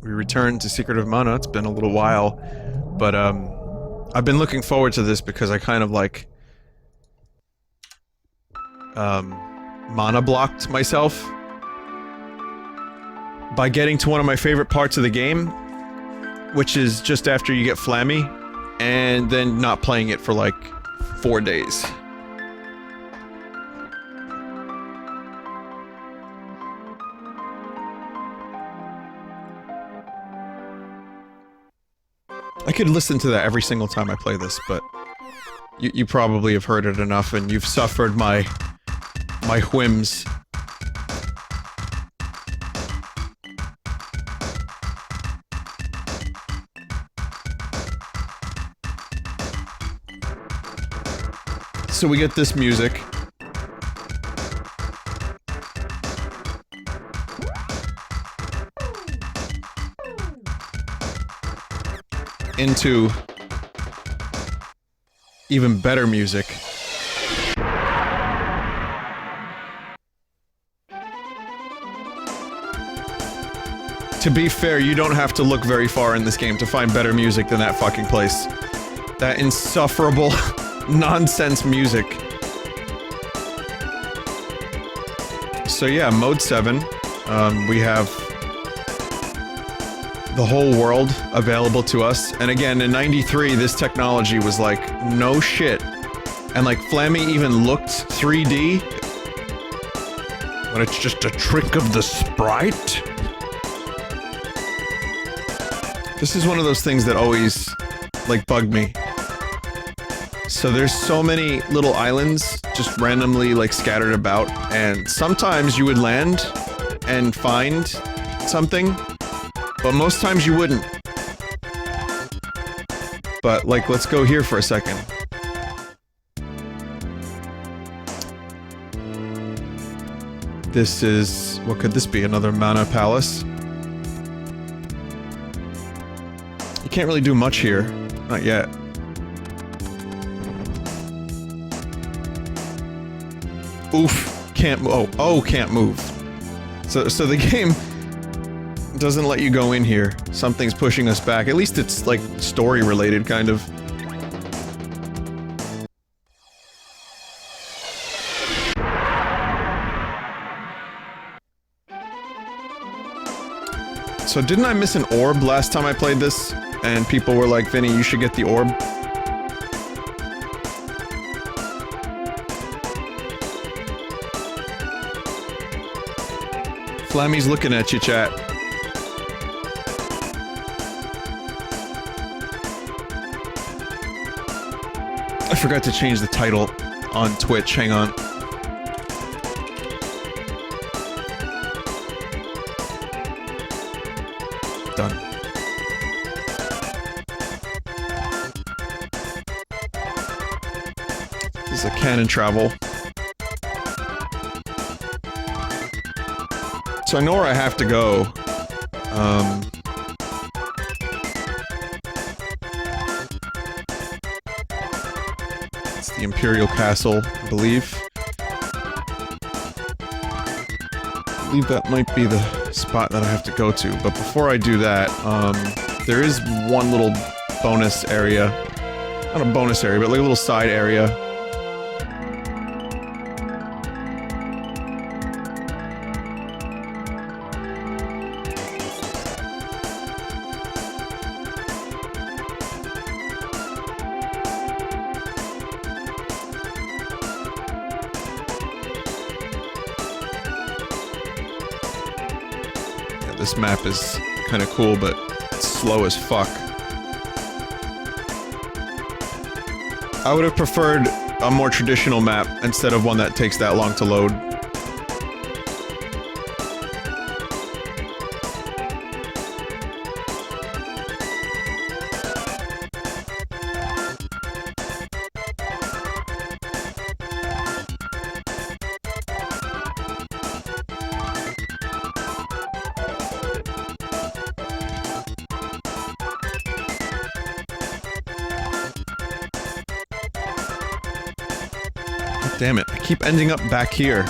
we returned to Secret of Mana. It's been a little while, but I've been looking forward to this because I kind of like mana blocked myself by getting to one of my favorite parts of the game, which is just after you get Flammy, and then not playing it for like 4 days. I could listen to that every single time I play this, but you probably have heard it enough and you've suffered my whims. So we get this music. Into even better music. To be fair, you don't have to look very far in this game to find better music than that fucking place. That insufferable nonsense music. So yeah, mode 7. We have the whole world available to us, and again, in '93, this technology was like, no shit. And like, Flammy even looked 3D. But it's just a trick of the sprite? This is one of those things that always, like, bugged me. So there's so many little islands just randomly, like, scattered about, and sometimes you would land and find something, but most times you wouldn't. But, like, let's go here for a second. This is... what could this be? Another Mana Palace? You can't really do much here. Not yet. Oof. Can't move. Oh, can't move. So the game doesn't let you go in here. Something's pushing us back. At least it's, like, story-related, kind of. So didn't I miss an orb last time I played this? And people were like, Vinny, you should get the orb. Flammy's looking at you, chat. I forgot to change the title on Twitch, hang on. Done. This is a cannon travel. So I know where I have to go. It's the Imperial Castle, I believe. I believe that might be the spot that I have to go to, but before I do that, there is one little bonus area. Not a bonus area, but like a little side area. This map is kind of cool, but it's slow as fuck. I would have preferred a more traditional map instead of one that takes that long to load. Damn it, I keep ending up back here.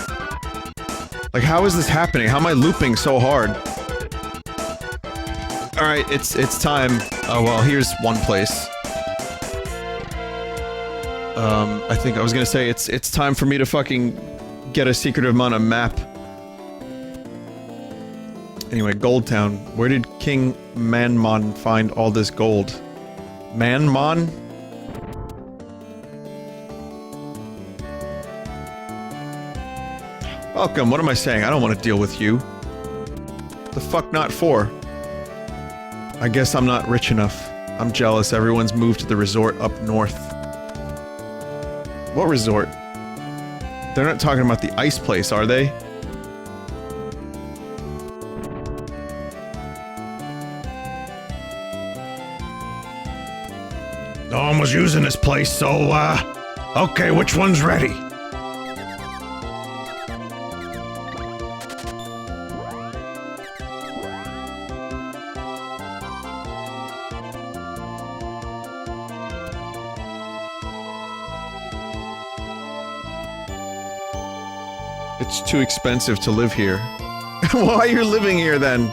Like, how is this happening? How am I looping so hard? Alright, it's time. Oh, well, here's one place. I think I was gonna say it's time for me to fucking get a secretive on a map. Anyway, Gold Town. Where did King Manmon find all this gold? Manmon? Welcome, what am I saying? I don't want to deal with you. The fuck not for? I guess I'm not rich enough. I'm jealous, everyone's moved to the resort up north. What resort? They're not talking about the ice place, are they? No one was using this place, so, okay, which one's ready? It's too expensive to live here. Why are you living here, then?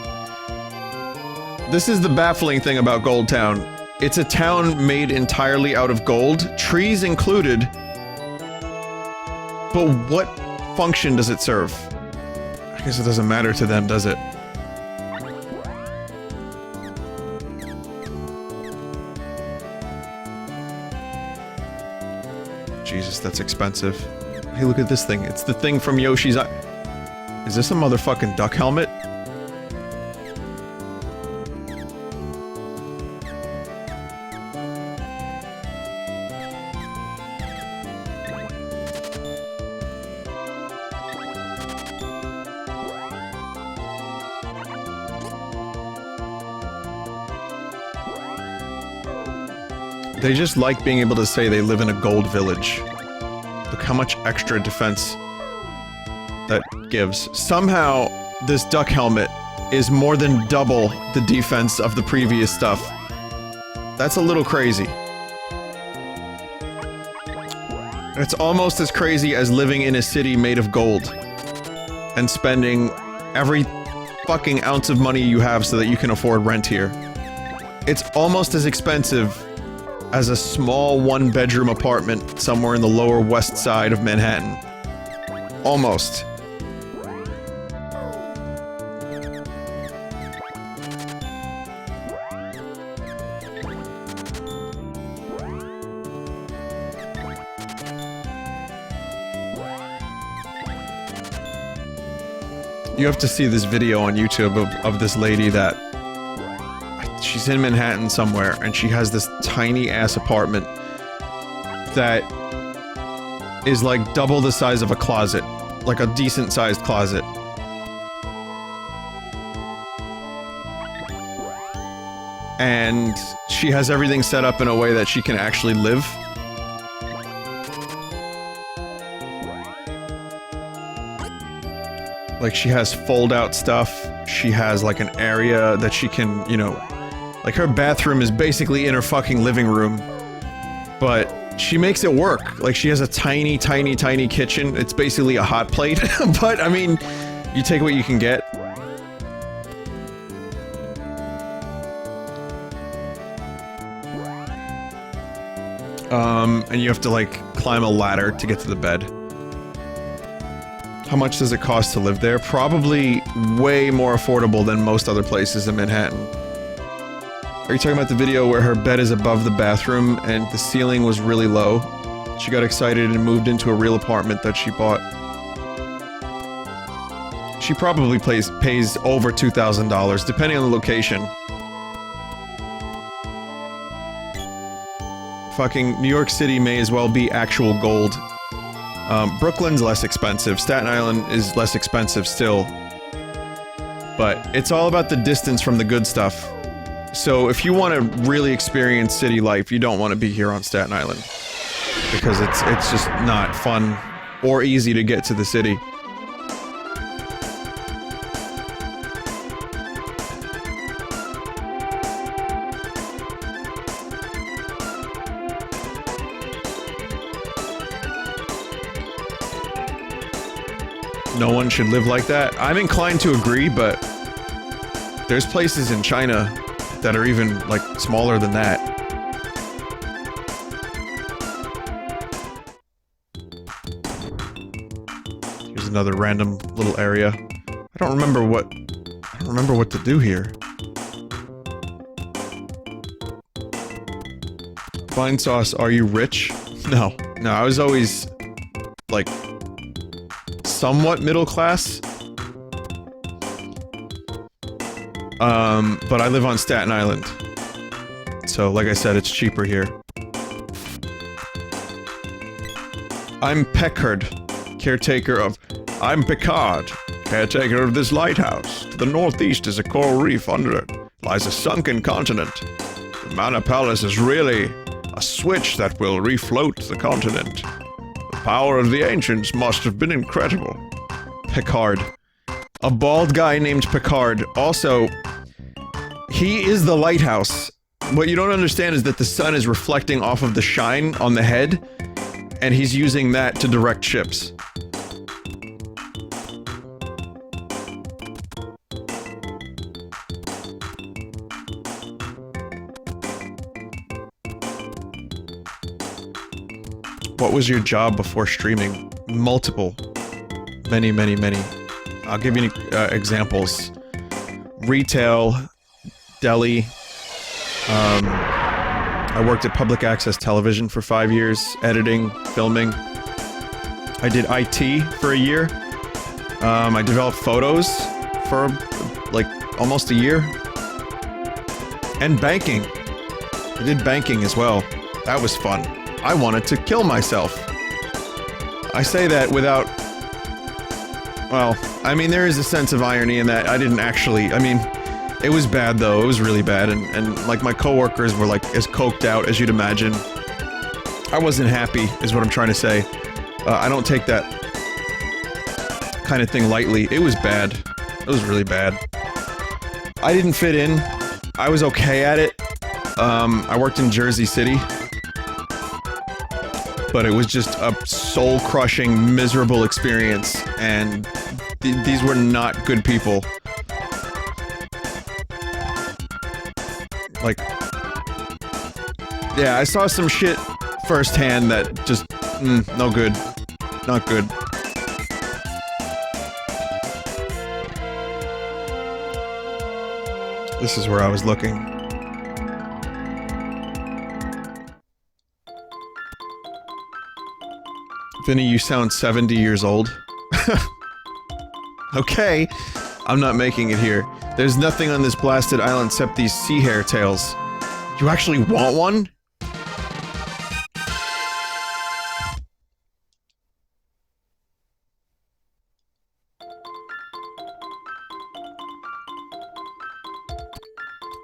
This is the baffling thing about Gold Town. It's a town made entirely out of gold, trees included. But what function does it serve? I guess it doesn't matter to them, does it? Jesus, that's expensive. Hey, look at this thing. It's the thing from Yoshi's Is this a motherfucking duck helmet? They just like being able to say they live in a gold village. Look how much extra defense that gives. Somehow, this duck helmet is more than double the defense of the previous stuff. That's a little crazy. It's almost as crazy as living in a city made of gold and spending every fucking ounce of money you have so that you can afford rent here. It's almost as expensive as a small one-bedroom apartment somewhere in the lower west side of Manhattan. Almost. You have to see this video on YouTube of this lady that she's in Manhattan somewhere, and she has this tiny-ass apartment that is like double the size of a closet. Like a decent-sized closet. And she has everything set up in a way that she can actually live. Like, she has fold-out stuff. She has, like, an area that she can, you know... Like, her bathroom is basically in her fucking living room. But she makes it work. Like, she has a tiny, tiny, tiny kitchen. It's basically a hot plate. But, I mean, you take what you can get. And you have to, like, climb a ladder to get to the bed. How much does it cost to live there? Probably way more affordable than most other places in Manhattan. Are you talking about the video where her bed is above the bathroom and the ceiling was really low? She got excited and moved into a real apartment that she bought. She probably pays over $2,000, depending on the location. Fucking New York City may as well be actual gold. Brooklyn's less expensive. Staten Island is less expensive still. But it's all about the distance from the good stuff. So if you want to really experience city life, you don't want to be here on Staten Island. Because it's just not fun or easy to get to the city. No one should live like that. I'm inclined to agree, but there's places in China that are even, like, smaller than that. Here's another random little area. I don't remember what to do here. Vinesauce, are you rich? No. No, I was always, like, somewhat middle class. But I live on Staten Island. So, like I said, it's cheaper here. I'm Peckard, caretaker of... I'm Picard, caretaker of this lighthouse. To the northeast is a coral reef. Under it lies a sunken continent. The Mana Palace is really a switch that will refloat the continent. The power of the ancients must have been incredible. Picard. A bald guy named Picard. Also, he is the lighthouse. What you don't understand is that the sun is reflecting off of the shine on the head, and he's using that to direct ships. What was your job before streaming? Multiple. Many, many, many. I'll give you examples. Retail, deli. I worked at public access television for 5 years, editing, filming. I did IT for a year. I developed photos for, like, almost a year. And banking. I did banking as well. That was fun. I wanted to kill myself. I say that without... Well, I mean, there is a sense of irony in that I didn't actually... I mean, it was bad, though. It was really bad, and like, my coworkers were, like, as coked out as you'd imagine. I wasn't happy, is what I'm trying to say. I don't take that kind of thing lightly. It was bad. It was really bad. I didn't fit in. I was okay at it. I worked in Jersey City. But it was just a soul-crushing, miserable experience, and these were not good people. Like... Yeah, I saw some shit firsthand that just... no good. Not good. This is where I was looking. Vinny, you sound 70 years old. Okay, I'm not making it here. There's nothing on this blasted island except these sea hare tails. You actually want one?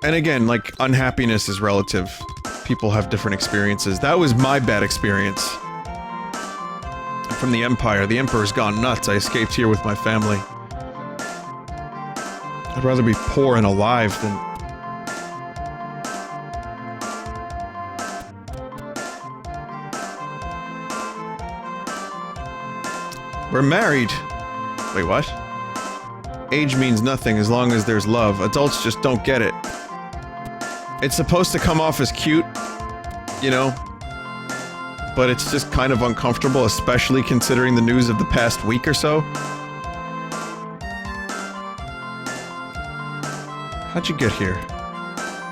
And again, like, unhappiness is relative. People have different experiences. That was my bad experience. From the Empire. The Emperor's gone nuts. I escaped here with my family. I'd rather be poor and alive than... We're married! Wait, what? Age means nothing as long as there's love. Adults just don't get it. It's supposed to come off as cute, you know? But it's just kind of uncomfortable, especially considering the news of the past week or so. How'd you get here?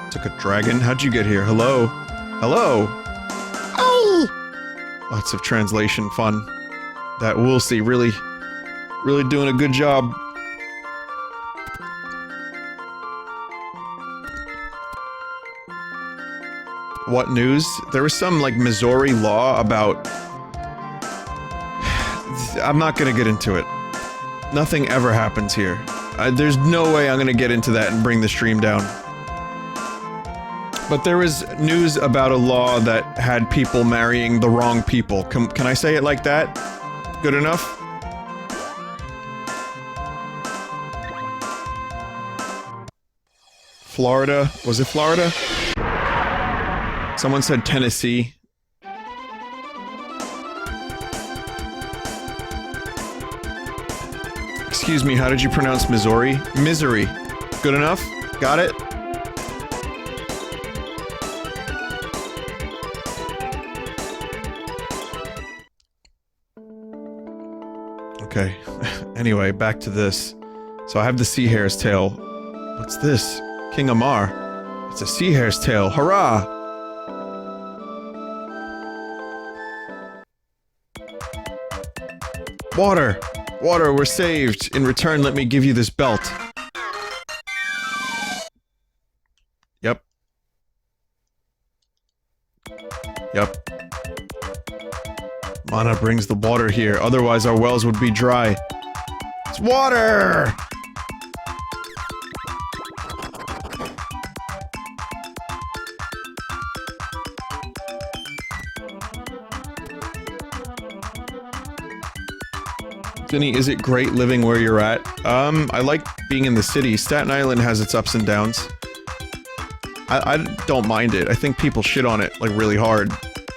Took a dragon? How'd you get here? Hello? Hello? Oh! Lots of translation fun. That Woolsey really doing a good job. What news? There was some, like, Missouri law about... I'm not gonna get into it. Nothing ever happens here. There's no way I'm gonna get into that and bring the stream down. But there was news about a law that had people marrying the wrong people. Can I say it like that? Good enough? Florida? Was it Florida? Someone said Tennessee. Excuse me, how did you pronounce Missouri? Misery. Good enough? Got it? Okay. Anyway, back to this. So I have the sea hare's tail. What's this? King Amar. It's a sea hare's tail. Hurrah! Water! Water, we're saved. In return, let me give you this belt. Yep. Yep. Mana brings the water here, otherwise our wells would be dry. It's water! Vinny, is it great living where you're at? I like being in the city. Staten Island has its ups and downs. I don't mind it. I think people shit on it, like, really hard.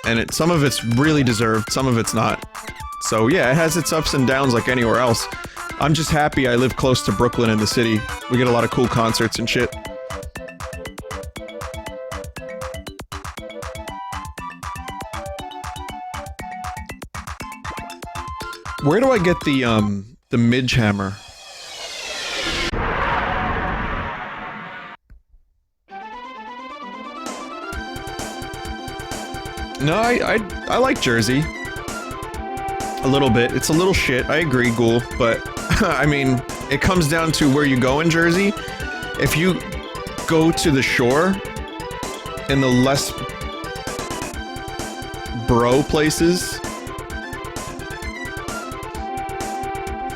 And some of it's really deserved, some of it's not. So yeah, it has its ups and downs like anywhere else. I'm just happy I live close to Brooklyn in the city. We get a lot of cool concerts and shit. Where do I get the midge hammer? No, I like Jersey. A little bit. It's a little shit, I agree, Ghoul, but, I mean, it comes down to where you go in Jersey. If you go to the shore, in the less bro places,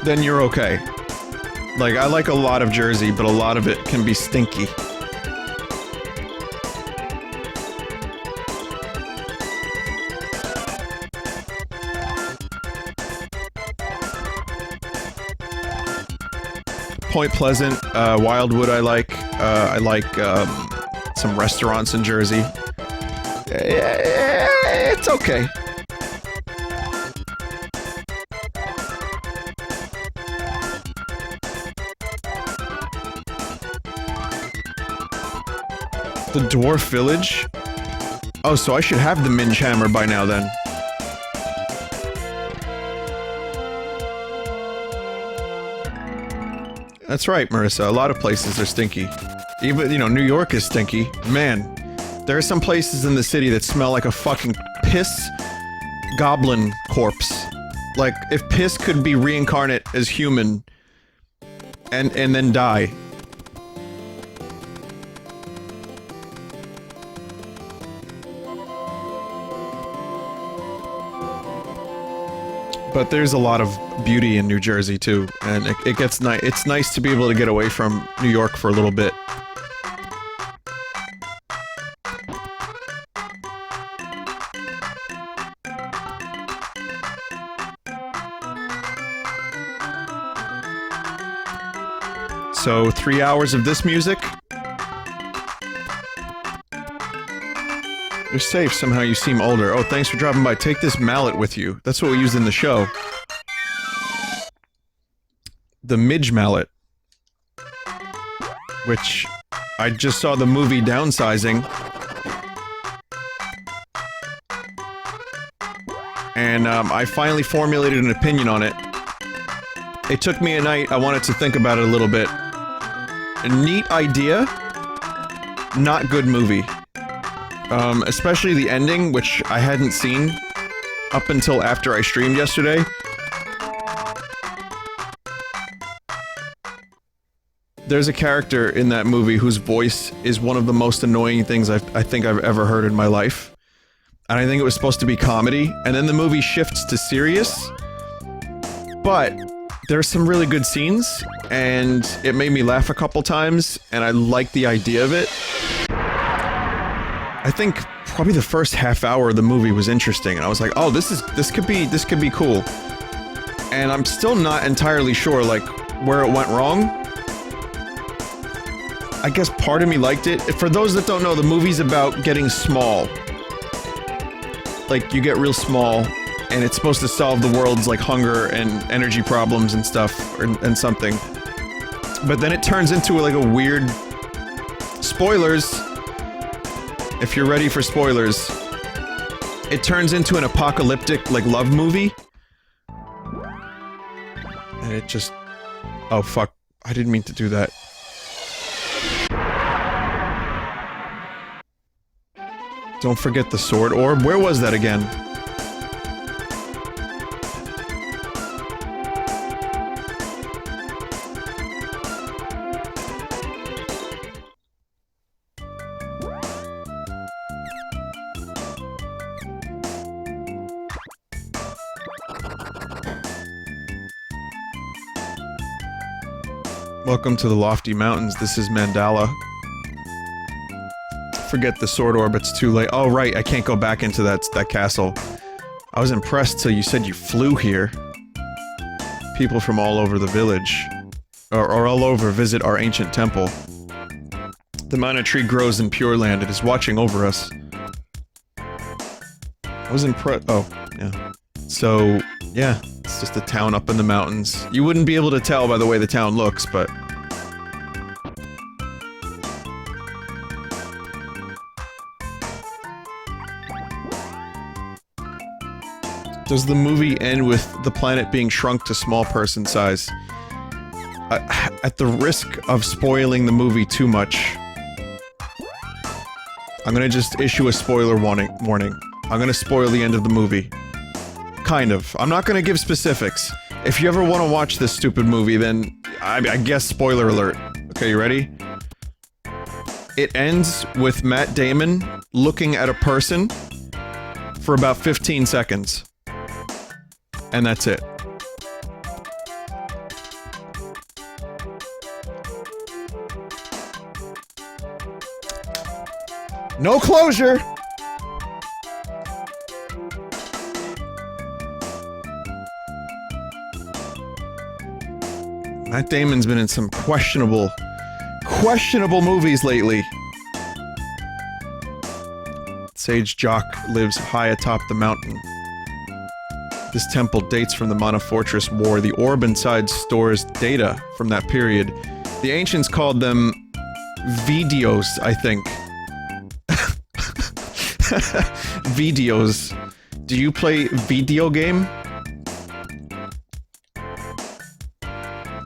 then you're okay. Like, I like a lot of Jersey, but a lot of it can be stinky. Point Pleasant, Wildwood I like some restaurants in Jersey. It's okay. The Dwarf Village? Oh, so I should have the Minge Hammer by now then. That's right, Marissa. A lot of places are stinky. Even, you know, New York is stinky. Man, there are some places in the city that smell like a fucking piss goblin corpse. Like, if piss could be reincarnate as human and then die. But there's a lot of beauty in New Jersey too, and it gets nice. It's nice to be able to get away from New York for a little bit. So 3 hours of this music. You're safe, somehow you seem older. Oh, thanks for dropping by. Take this mallet with you. That's what we used in the show. The Midge mallet. Which, I just saw the movie Downsizing. And, I finally formulated an opinion on it. It took me a night, I wanted to think about it a little bit. A neat idea. Not good movie. Especially the ending, which I hadn't seen up until after I streamed yesterday. There's a character in that movie whose voice is one of the most annoying things I think I've ever heard in my life. And I think it was supposed to be comedy, and then the movie shifts to serious. But there's some really good scenes, and it made me laugh a couple times, and I like the idea of it. I think probably the first half hour of the movie was interesting, and I was like, oh, this could be cool. And I'm still not entirely sure, like, where it went wrong. I guess part of me liked it. For those that don't know, the movie's about getting small. Like, you get real small, and it's supposed to solve the world's, like, hunger and energy problems and stuff, and something. But then it turns into, like, a weird... Spoilers! If you're ready for spoilers. It turns into an apocalyptic, like, love movie. And it just... Oh, fuck. I didn't mean to do that. Don't forget the sword orb. Where was that again? Welcome to the lofty mountains. This is Mandala. Forget the sword orb, it's too late. Oh, right, I can't go back into that castle. I was impressed till you said you flew here. People from all over the village, or all over, visit our ancient temple. The mana tree grows in Pure Land. It is watching over us. I was impressed. Oh, yeah. So, yeah, it's just a town up in the mountains. You wouldn't be able to tell by the way the town looks, but... Does the movie end with the planet being shrunk to small person size? At the risk of spoiling the movie too much, I'm gonna just issue a spoiler warning. I'm gonna spoil the end of the movie. Kind of. I'm not gonna give specifics. If you ever want to watch this stupid movie, then I guess spoiler alert. Okay, you ready? It ends with Matt Damon looking at a person for about 15 seconds. And that's it. No closure! Matt Damon's been in some questionable movies lately. Sage Jock lives high atop the mountain. This temple dates from the Mana Fortress War. The orb inside stores data from that period. The ancients called them videos, I think. Videos. Do you play video game?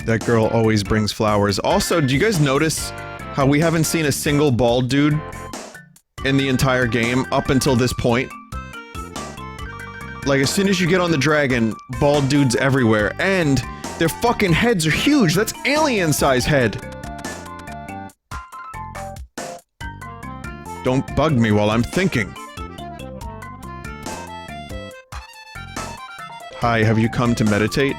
That girl always brings flowers. Also, do you guys notice how we haven't seen a single bald dude in the entire game up until this point? Like, as soon as you get on the dragon, bald dudes everywhere, and their fucking heads are huge! That's alien-size head! Don't bug me while I'm thinking. Hi, have you come to meditate?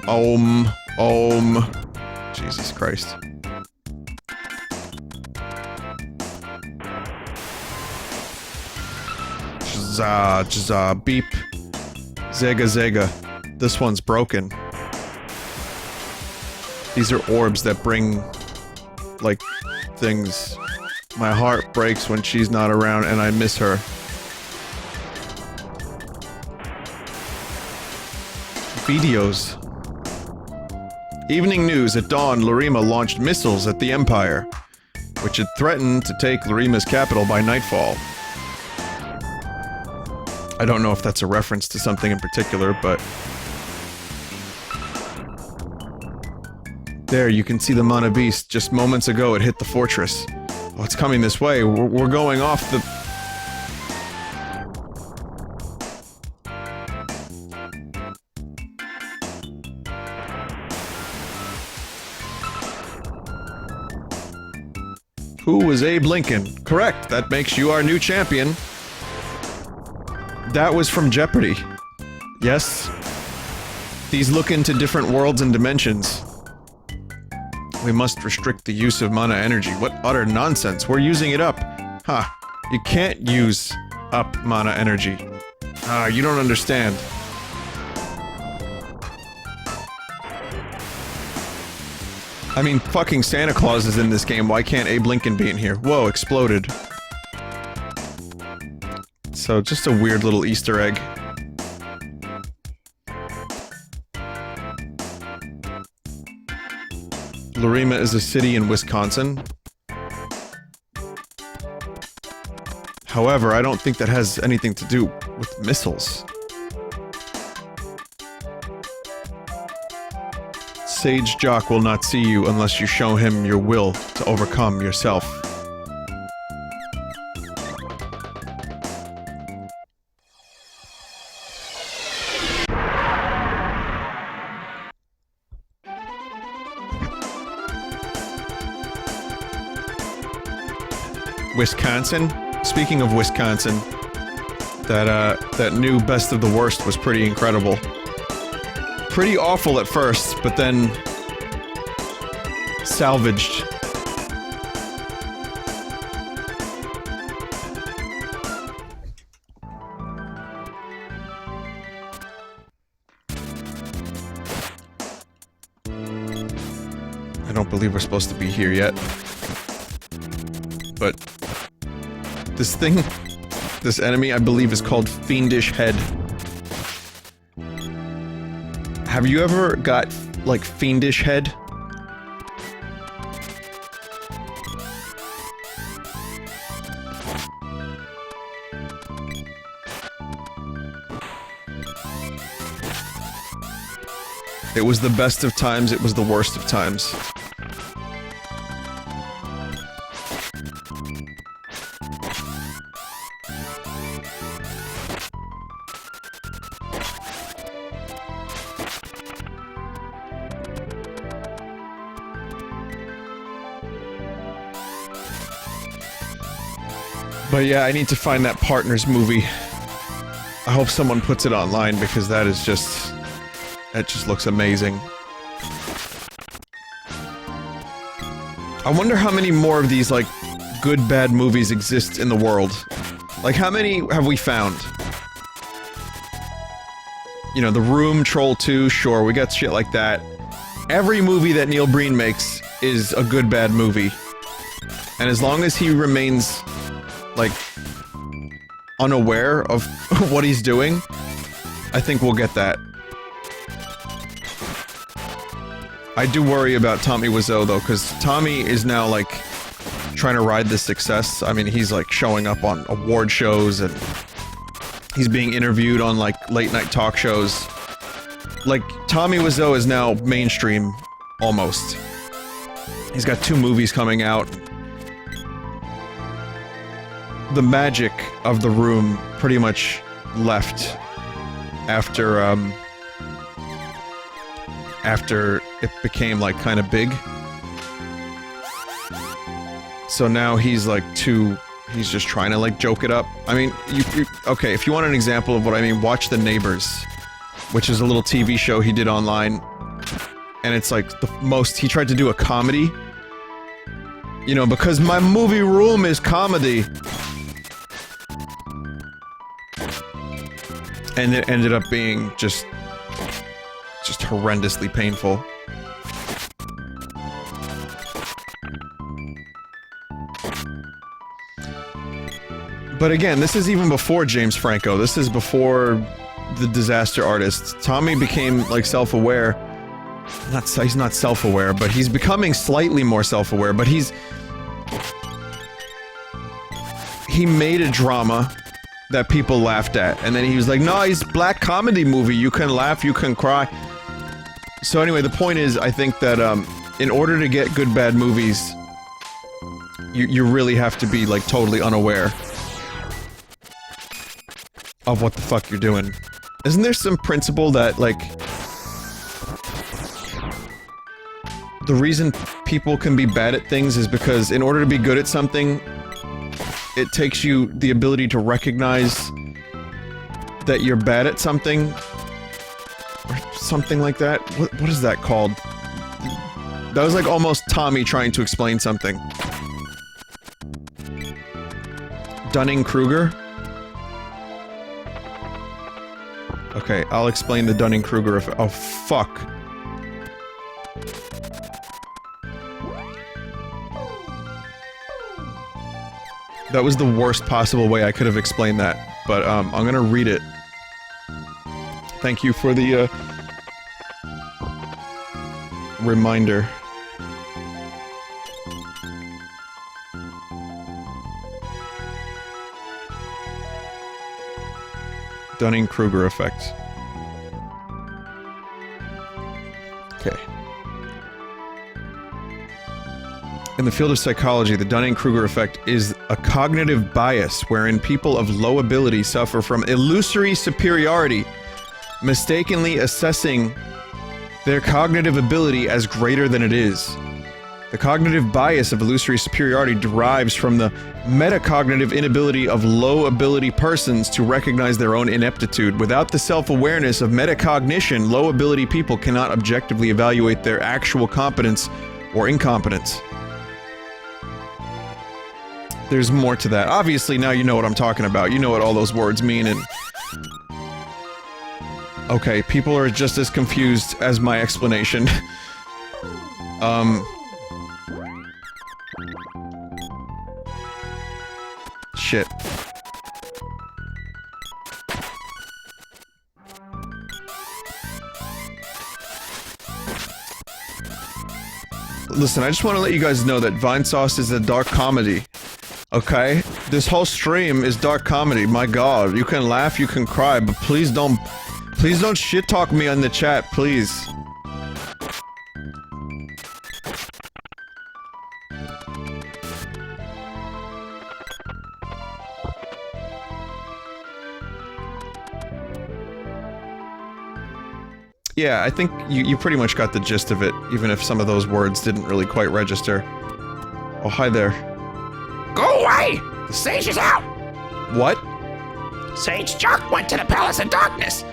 Om. Jesus Christ. Jazza, beep. Zega. This one's broken. These are orbs that bring, like, things. My heart breaks when she's not around and I miss her. Videos. Evening news. At dawn, Lurima launched missiles at the Empire, which had threatened to take Lurima's capital by nightfall. I don't know if that's a reference to something in particular, but... There, you can see the Mana Beast. Just moments ago, it hit the fortress. Oh, it's coming this way. We're going off the... Who was Abe Lincoln? Correct, that makes you our new champion. That was from Jeopardy. Yes. These look into different worlds and dimensions. We must restrict the use of mana energy. What utter nonsense. We're using it up. Ha. You can't use up mana energy. Ah, you don't understand. I mean, fucking Santa Claus is in this game. Why can't Abe Lincoln be in here? Whoa, exploded. So, just a weird little Easter egg. Lurima is a city in Wisconsin. However, I don't think that has anything to do with missiles. sage jock will not see you unless you show him your will to overcome yourself. Wisconsin? Speaking of Wisconsin, that new Best of the Worst was pretty incredible. Pretty awful at first, but then salvaged. I don't believe we're supposed to be here yet. But this thing, this enemy, I believe is called Fiendish Head. Have you ever got, like, Fiendish Head? It was the best of times, it was the worst of times. But yeah, I need to find that Partners movie. I hope someone puts it online because that is just... that just looks amazing. I wonder how many more of these, like, good bad movies exist in the world. Like, how many have we found? You know, The Room, Troll 2, sure, we got shit like that. Every movie that Neil Breen makes is a good bad movie. And as long as he remains, like, unaware of what he's doing, I think we'll get that. I do worry about Tommy Wiseau, though, because Tommy is now, like, trying to ride this success. I mean, he's, like, showing up on award shows, and he's being interviewed on, like, late-night talk shows. Like, Tommy Wiseau is now mainstream, almost. He's got 2 movies coming out. The magic of The Room pretty much left after, after it became, like, kind of big. So now he's, like, he's just trying to, like, joke it up. I mean, okay, if you want an example of what I mean, watch The Neighbors, which is a little TV show he did online. And it's, like, he tried to do a comedy. You know, because my movie room is comedy. And it ended up being just horrendously painful. But again, this is even before James Franco. This is before the Disaster Artist. Tommy became, like, self-aware. He's not self-aware, but he's becoming slightly more self-aware, but he made a drama that people laughed at, and then he was like, no, he's a black comedy movie, you can laugh, you can cry. So anyway, the point is, I think that, in order to get good bad movies, you really have to be, like, totally unaware of what the fuck you're doing. Isn't there some principle that, like, the reason people can be bad at things is because in order to be good at something, it takes you the ability to recognize that you're bad at something, or something like that. What is that called? That was like almost Tommy trying to explain something. Dunning-Kruger? Okay, I'll explain the Dunning-Kruger effect. Oh, fuck. That was the worst possible way I could have explained that, but, I'm gonna read it. Thank you for the, reminder. Dunning-Kruger effect. Okay. In the field of psychology, the Dunning-Kruger effect is a cognitive bias wherein people of low ability suffer from illusory superiority, mistakenly assessing their cognitive ability as greater than it is. The cognitive bias of illusory superiority derives from the metacognitive inability of low-ability persons to recognize their own ineptitude. Without the self-awareness of metacognition, low-ability people cannot objectively evaluate their actual competence or incompetence. There's more to that. Obviously, now you know what I'm talking about. You know what all those words mean, and... Okay, people are just as confused as my explanation. Shit. Listen, I just want to let you guys know that Vinesauce is a dark comedy. Okay? This whole stream is dark comedy. My god, you can laugh, you can cry, but please don't shit talk me on the chat, please. Yeah, I think you pretty much got the gist of it, even if some of those words didn't really quite register. Oh, hi there. Go away! The sage is out! What? Sage Chuck went to the Palace of Darkness!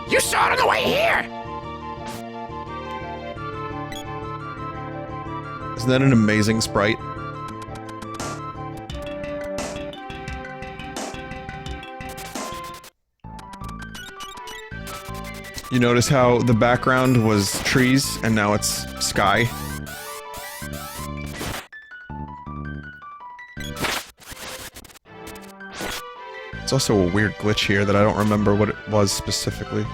You saw it on the way here! Isn't that an amazing sprite? You notice how the background was trees, and now it's sky? It's also a weird glitch here that I don't remember what it was specifically.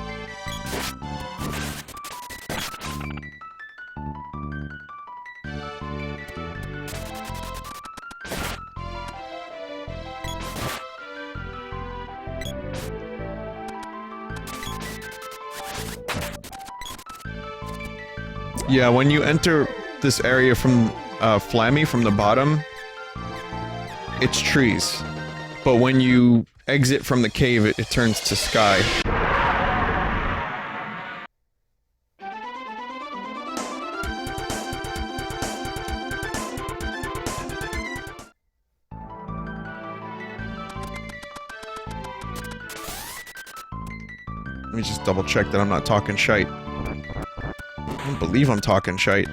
Yeah, when you enter this area from Flammy from the bottom, it's trees. But when you exit from the cave, it turns to sky. Let me just double check that I'm not talking shite. I don't believe I'm talking shite.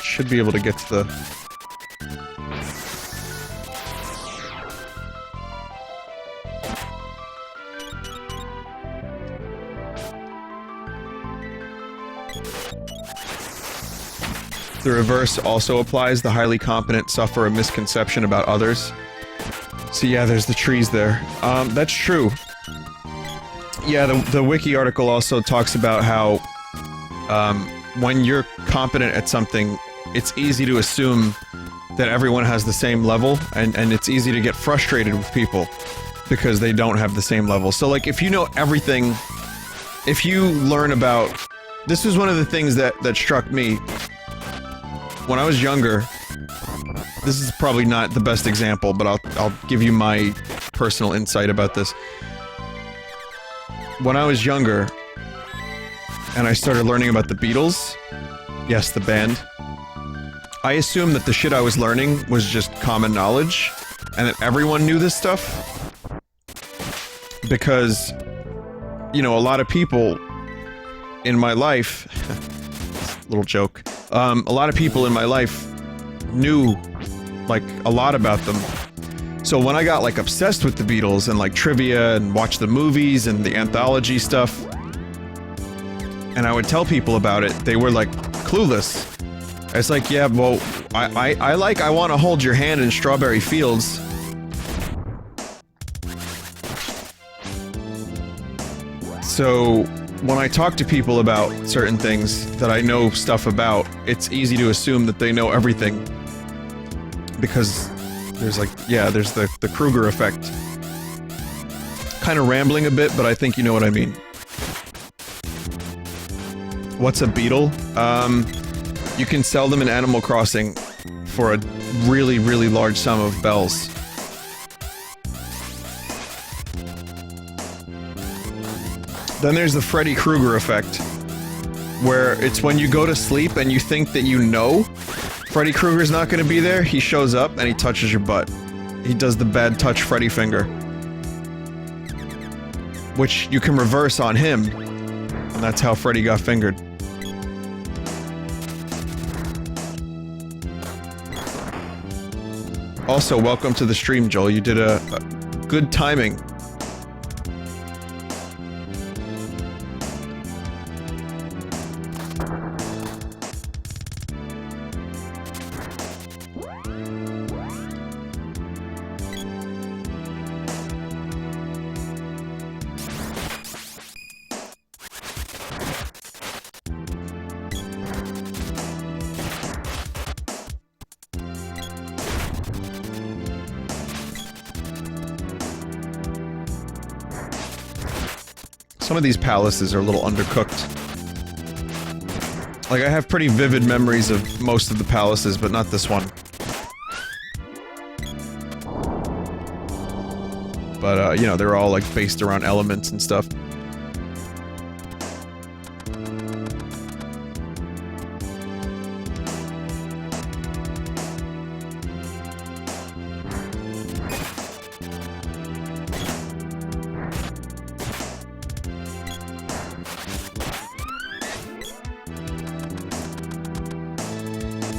Should be able to get to the... The reverse also applies. The highly competent suffer a misconception about others. So yeah, there's the trees there. That's true. Yeah, the wiki article also talks about how, when you're competent at something, it's easy to assume that everyone has the same level, and it's easy to get frustrated with people because they don't have the same level. So like, if you know everything, if you learn about... This was one of the things that struck me. When I was younger, this is probably not the best example, but I'll give you my personal insight about this. When I was younger, and I started learning about the Beatles, yes, the band, I assumed that the shit I was learning was just common knowledge, and that everyone knew this stuff. Because, you know, a lot of people in my life... little joke. A lot of people in my life knew, like, a lot about them. So when I got, like, obsessed with the Beatles and, like, trivia and watched the movies and the anthology stuff, and I would tell people about it, they were, like, clueless. It's like, yeah, well, I Want to Hold Your Hand in Strawberry Fields. So... when I talk to people about certain things that I know stuff about, it's easy to assume that they know everything. Because there's like, yeah, there's the Kruger effect. kind of rambling a bit, but I think you know what I mean. What's a beetle? You can sell them in Animal Crossing for a really, really large sum of bells. Then there's the Freddy Krueger effect, where it's when you go to sleep and you think that you know Freddy Krueger's not going to be there, he shows up and he touches your butt. He does the bad touch Freddy finger. Which you can reverse on him, and that's how Freddy got fingered. Also, welcome to the stream, Joel. You did a good timing. Some of these palaces are a little undercooked. Like, I have pretty vivid memories of most of the palaces, but not this one. But, you know, they're all, like, based around elements and stuff.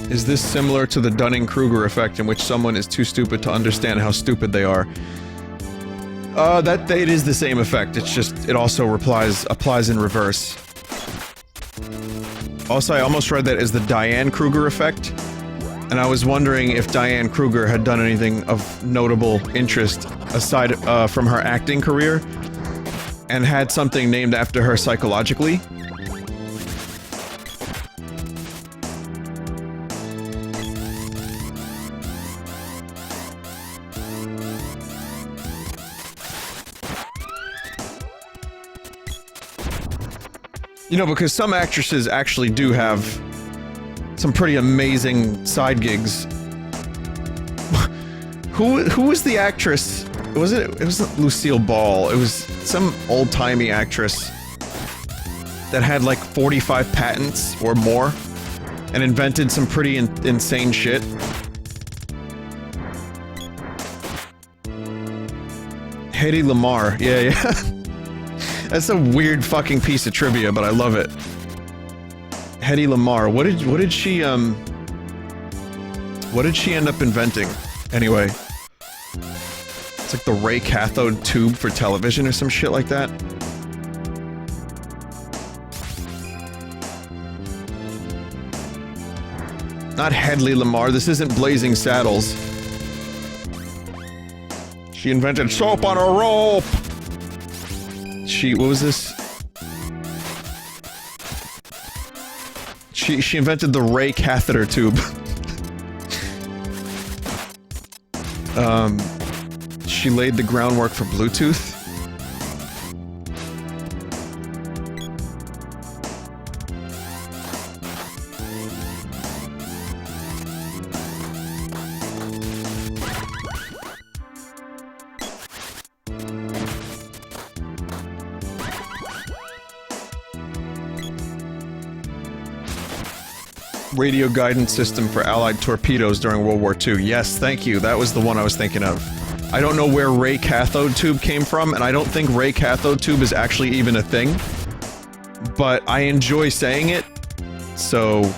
Is this similar to the Dunning-Kruger effect in which someone is too stupid to understand how stupid they are? It is the same effect, it's just, it also applies in reverse. Also, I almost read that as the Diane Kruger effect, and I was wondering if Diane Kruger had done anything of notable interest aside from her acting career, and had something named after her psychologically. You know, because some actresses actually do have some pretty amazing side gigs. Who was the actress? It wasn't Lucille Ball. It was some old-timey actress that had like 45 patents or more and invented some pretty insane shit. Hedy Lamarr. Yeah. That's a weird fucking piece of trivia, but I love it. Hedy Lamarr. What did she end up inventing? Anyway. It's like the ray cathode tube for television or some shit like that. Not Hedy Lamarr, this isn't Blazing Saddles. She invented soap on a rope! What was this? She invented the ray catheter tube. She laid the groundwork for Bluetooth. Radio guidance system for Allied torpedoes during World War II. Yes, thank you. That was the one I was thinking of. I don't know where ray cathode tube came from, and I don't think ray cathode tube is actually even a thing. But I enjoy saying it, so...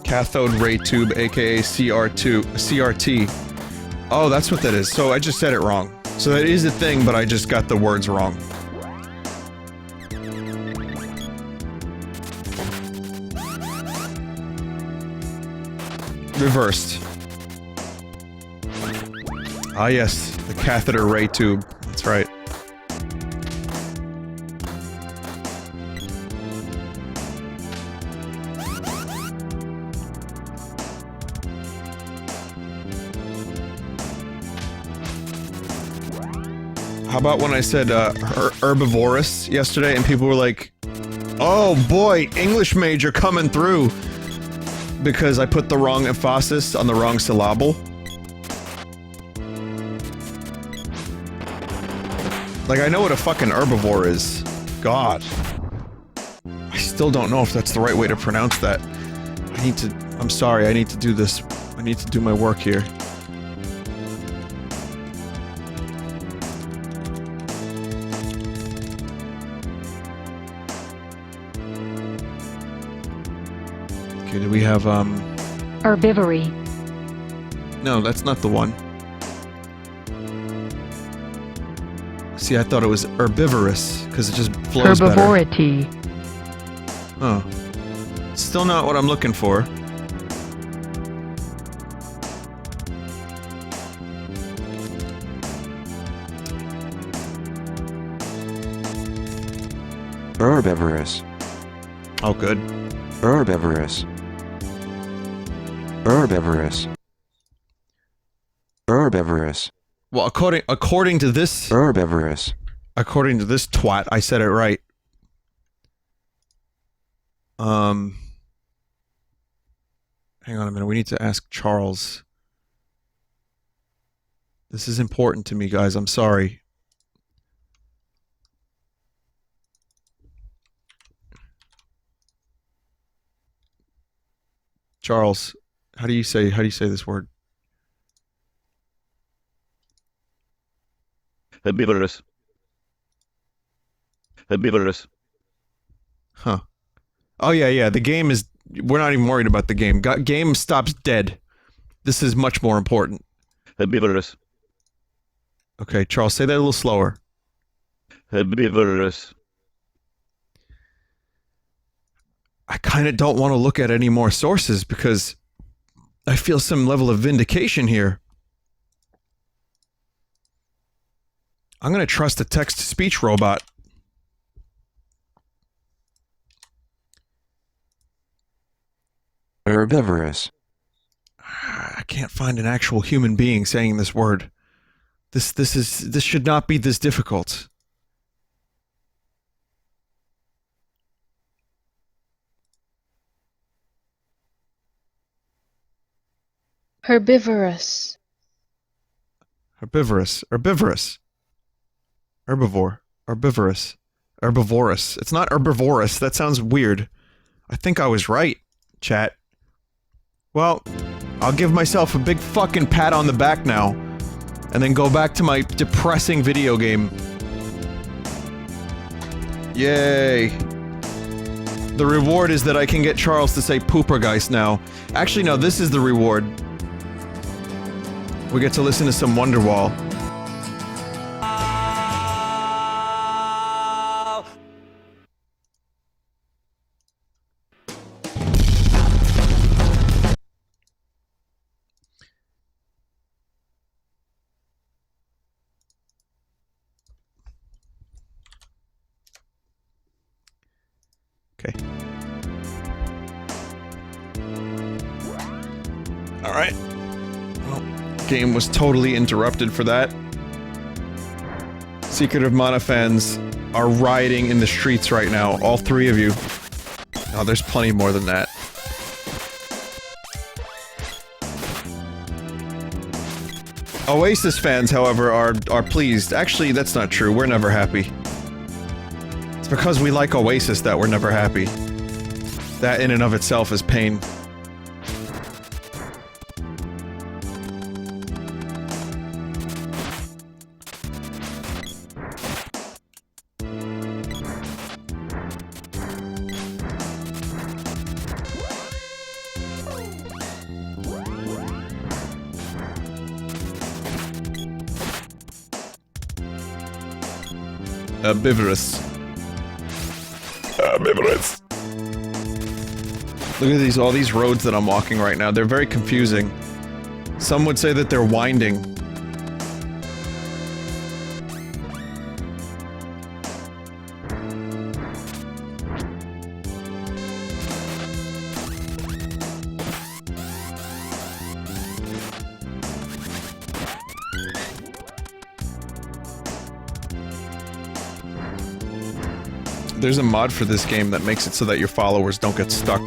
Cathode ray tube, aka CRT. Oh, that's what that is. So I just said it wrong. So that is a thing, but I just got the words wrong. Reversed. Ah yes, the catheter ray tube. That's right. How about when I said herbivorous yesterday and people were like, oh boy, English major coming through, because I put the wrong emphasis on the wrong syllable? Like, I know what a fucking herbivore is. God. I still don't know if that's the right way to pronounce that. I need to... I'm sorry, I need to do this. I need to do my work here. Okay, do we have, Herbivory. No, that's not the one. See, I thought it was herbivorous, because it just flows better. Herbivority. Oh. Still not what I'm looking for. Herbivorous. Oh, good. Herbivorous. Herbivorous. Herbivorous. Well, according to this... Herbivorous. According to this twat, I said it right. Hang on a minute, we need to ask Charles. This is important to me, guys, I'm sorry. Charles, how do you say this word? Herbivorous. Herbivorous. Huh. Oh yeah, the game is... We're not even worried about the game. Game stops dead. This is much more important. Herbivorous. Okay, Charles, say that a little slower. Herbivorous. I kind of don't want to look at any more sources because I feel some level of vindication here. I'm going to trust a text-to-speech robot. Herbivorous. I can't find an actual human being saying this word. This should not be this difficult. Herbivorous. Herbivorous. Herbivorous. Herbivore. Herbivorous. Herbivorous. It's not herbivorous. That sounds weird. I think I was right, chat. Well, I'll give myself a big fucking pat on the back now, and then go back to my depressing video game. Yay. The reward is that I can get Charles to say Poopergeist now. Actually, no, this is the reward. We get to listen to some Wonderwall. Okay. Alright. Well, game was totally interrupted for that. Secret of Mana fans are rioting in the streets right now, all three of you. Oh, there's plenty more than that. Oasis fans, however, are pleased. Actually, that's not true. We're never happy. It's because we like Oasis that we're never happy. That in and of itself is pain. Herbivorous. Herbivorous. Look at these, all these roads that I'm walking right now. They're very confusing. Some would say that they're winding. There's a mod for this game that makes it so that your followers don't get stuck.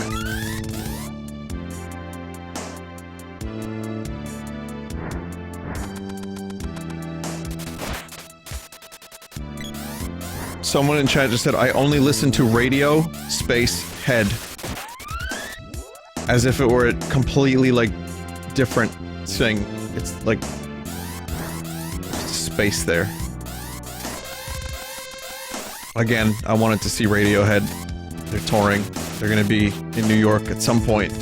Someone in chat just said, I only listen to radio, space, head. As if it were a completely, like, different thing. It's like... space there. Again, I wanted to see Radiohead. They're touring. They're gonna be in New York at some point.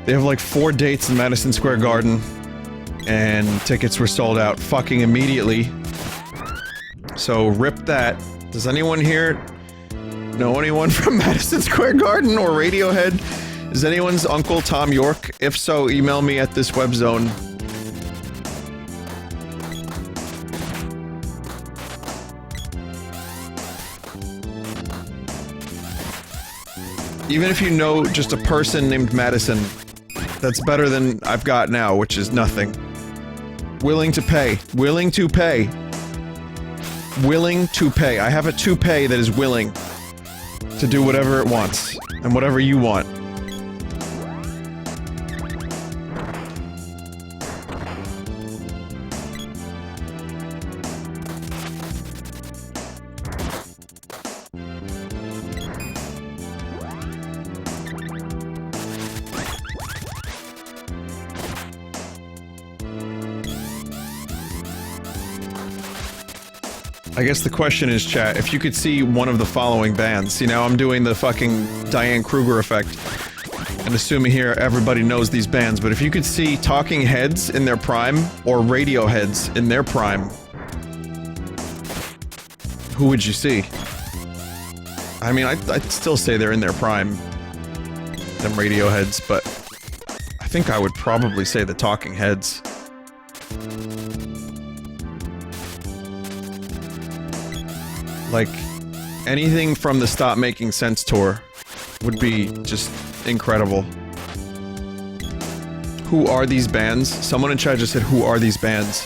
They have like 4 dates in Madison Square Garden, and tickets were sold out fucking immediately. So rip that. Does anyone here know anyone from Madison Square Garden or Radiohead? Is anyone's Uncle Tom York? If so, email me at this web zone. Even if you know just a person named Madison, that's better than I've got now, which is nothing. Willing to pay. Willing to pay. Willing to pay. I have a toupee that is willing to do whatever it wants, and whatever you want. I guess the question is, chat, if you could see one of the following bands. See, now I'm doing the fucking Dunning-Kruger Effect. And assuming here everybody knows these bands, but if you could see Talking Heads in their prime, or Radioheads in their prime, who would you see? I mean, I'd still say they're in their prime, them Radioheads, but I think I would probably say the Talking Heads. Like, anything from the Stop Making Sense tour would be just incredible. Who are these bands? Someone in chat just said, who are these bands?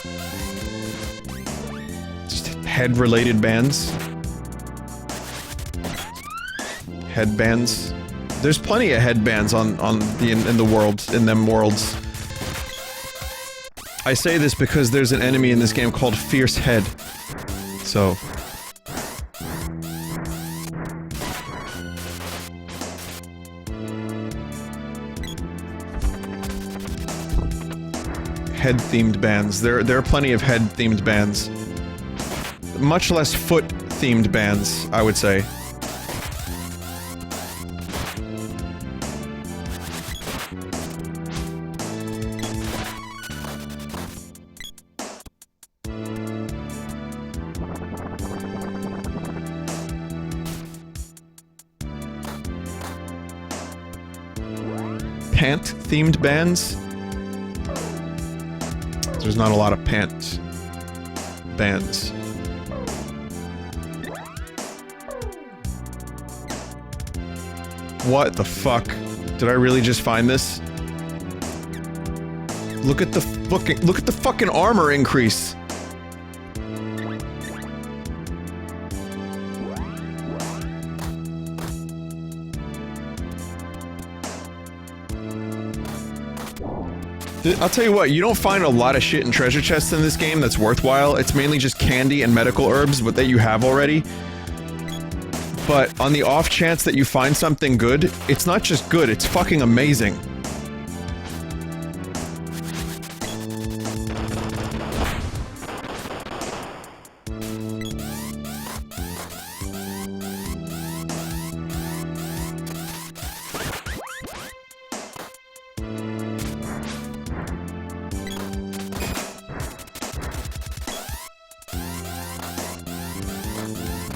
Just head-related bands? Headbands? There's plenty of headbands in the world, in them worlds. I say this because there's an enemy in this game called Fierce Head. So... head-themed bands. There are plenty of head-themed bands. Much less foot-themed bands, I would say. Pant-themed bands? There's not a lot of pant bands. What the fuck? Did I really just find this? Look at the fucking armor increase. I'll tell you what, you don't find a lot of shit in treasure chests in this game that's worthwhile. It's mainly just candy and medical herbs, but that you have already. But on the off chance that you find something good, it's not just good, it's fucking amazing.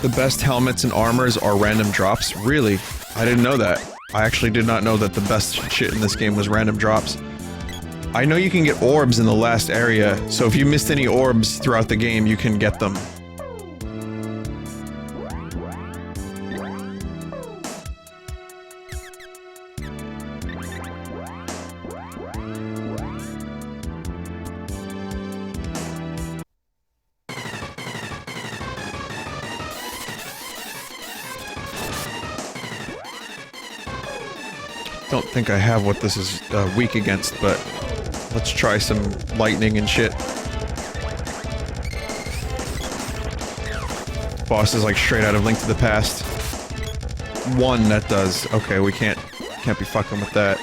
The best helmets and armors are random drops? Really? I didn't know that. I actually did not know that the best shit in this game was random drops. I know you can get orbs in the last area, so if you missed any orbs throughout the game, you can get them. Don't think I have what this is weak against, but let's try some lightning and shit. Boss is like straight out of Link to the Past. One that does. Okay, we can't be fucking with that.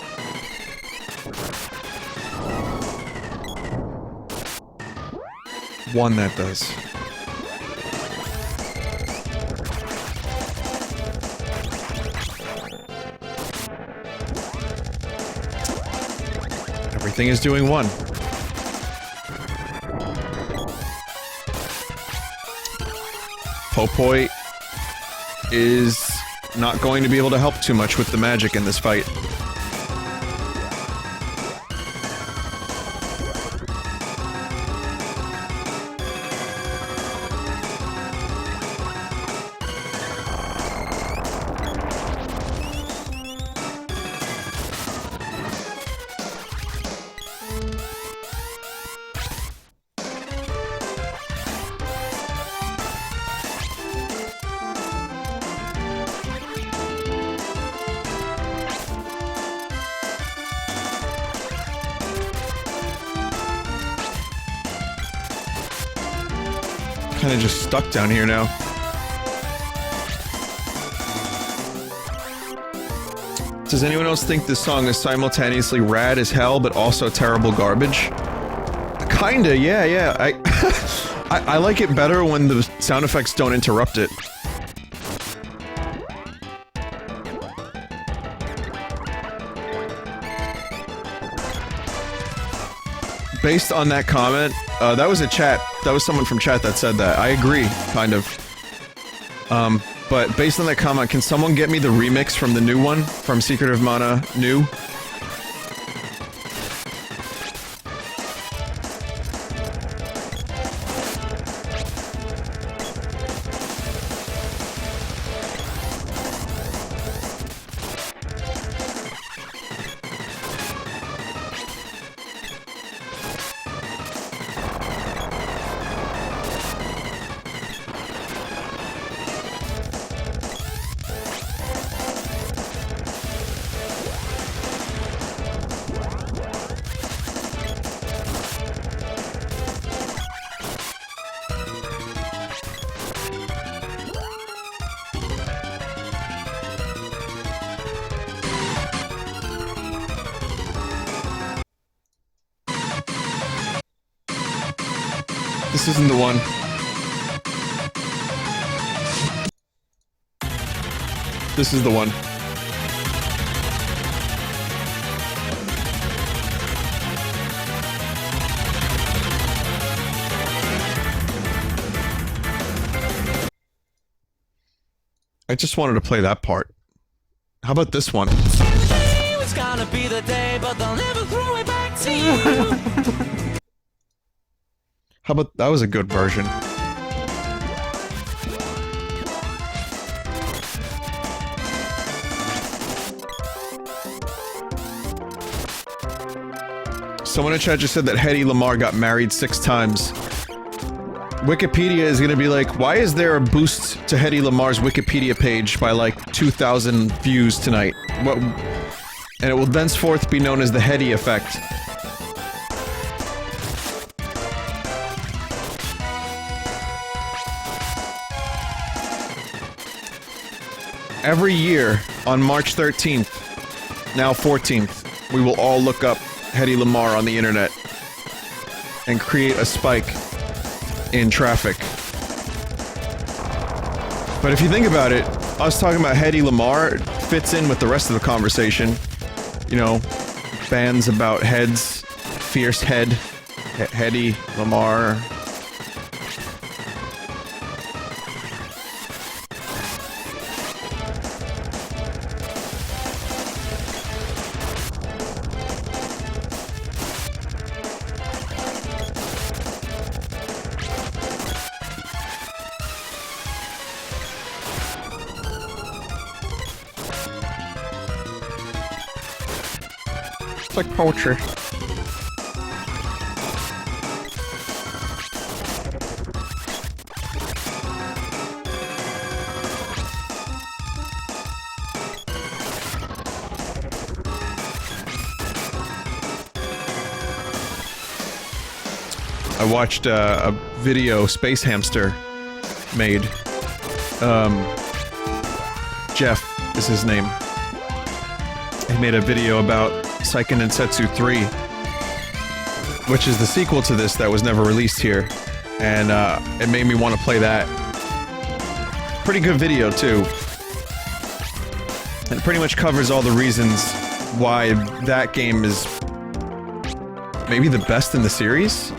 One that does. Everything is doing one. Popoi is not going to be able to help too much with the magic in this fight. Kinda just stuck down here now. Does anyone else think this song is simultaneously rad as hell, but also terrible garbage? Kinda, yeah. I like it better when the sound effects don't interrupt it. Based on that comment, that was a chat. That was someone from chat that said that. I agree, kind of. But based on that comment, can someone get me the remix from the new one? From Secret of Mana New? This isn't the one. This is the one. I just wanted to play that part. How about this one? It's gonna be the day, but they'll never throw it back to you. How about that was a good version. Someone in chat just said that Hedy Lamarr got married 6 times. Wikipedia is gonna be like, why is there a boost to Hedy Lamarr's Wikipedia page by like 2,000 views tonight? What? And it will thenceforth be known as the Hedy effect. Every year, on March 13th, now 14th, we will all look up Hedy Lamarr on the internet and create a spike in traffic. But if you think about it, us talking about Hedy Lamarr fits in with the rest of the conversation. You know, bands about heads, Fierce Head, Hedy Lamarr. It's like poetry. I watched a video Space Hamster made. Jeff is his name. He made a video about Seiken Densetsu 3, which is the sequel to this that was never released here, and it made me want to play that. Pretty good video too. It pretty much covers all the reasons why that game is maybe the best in the series.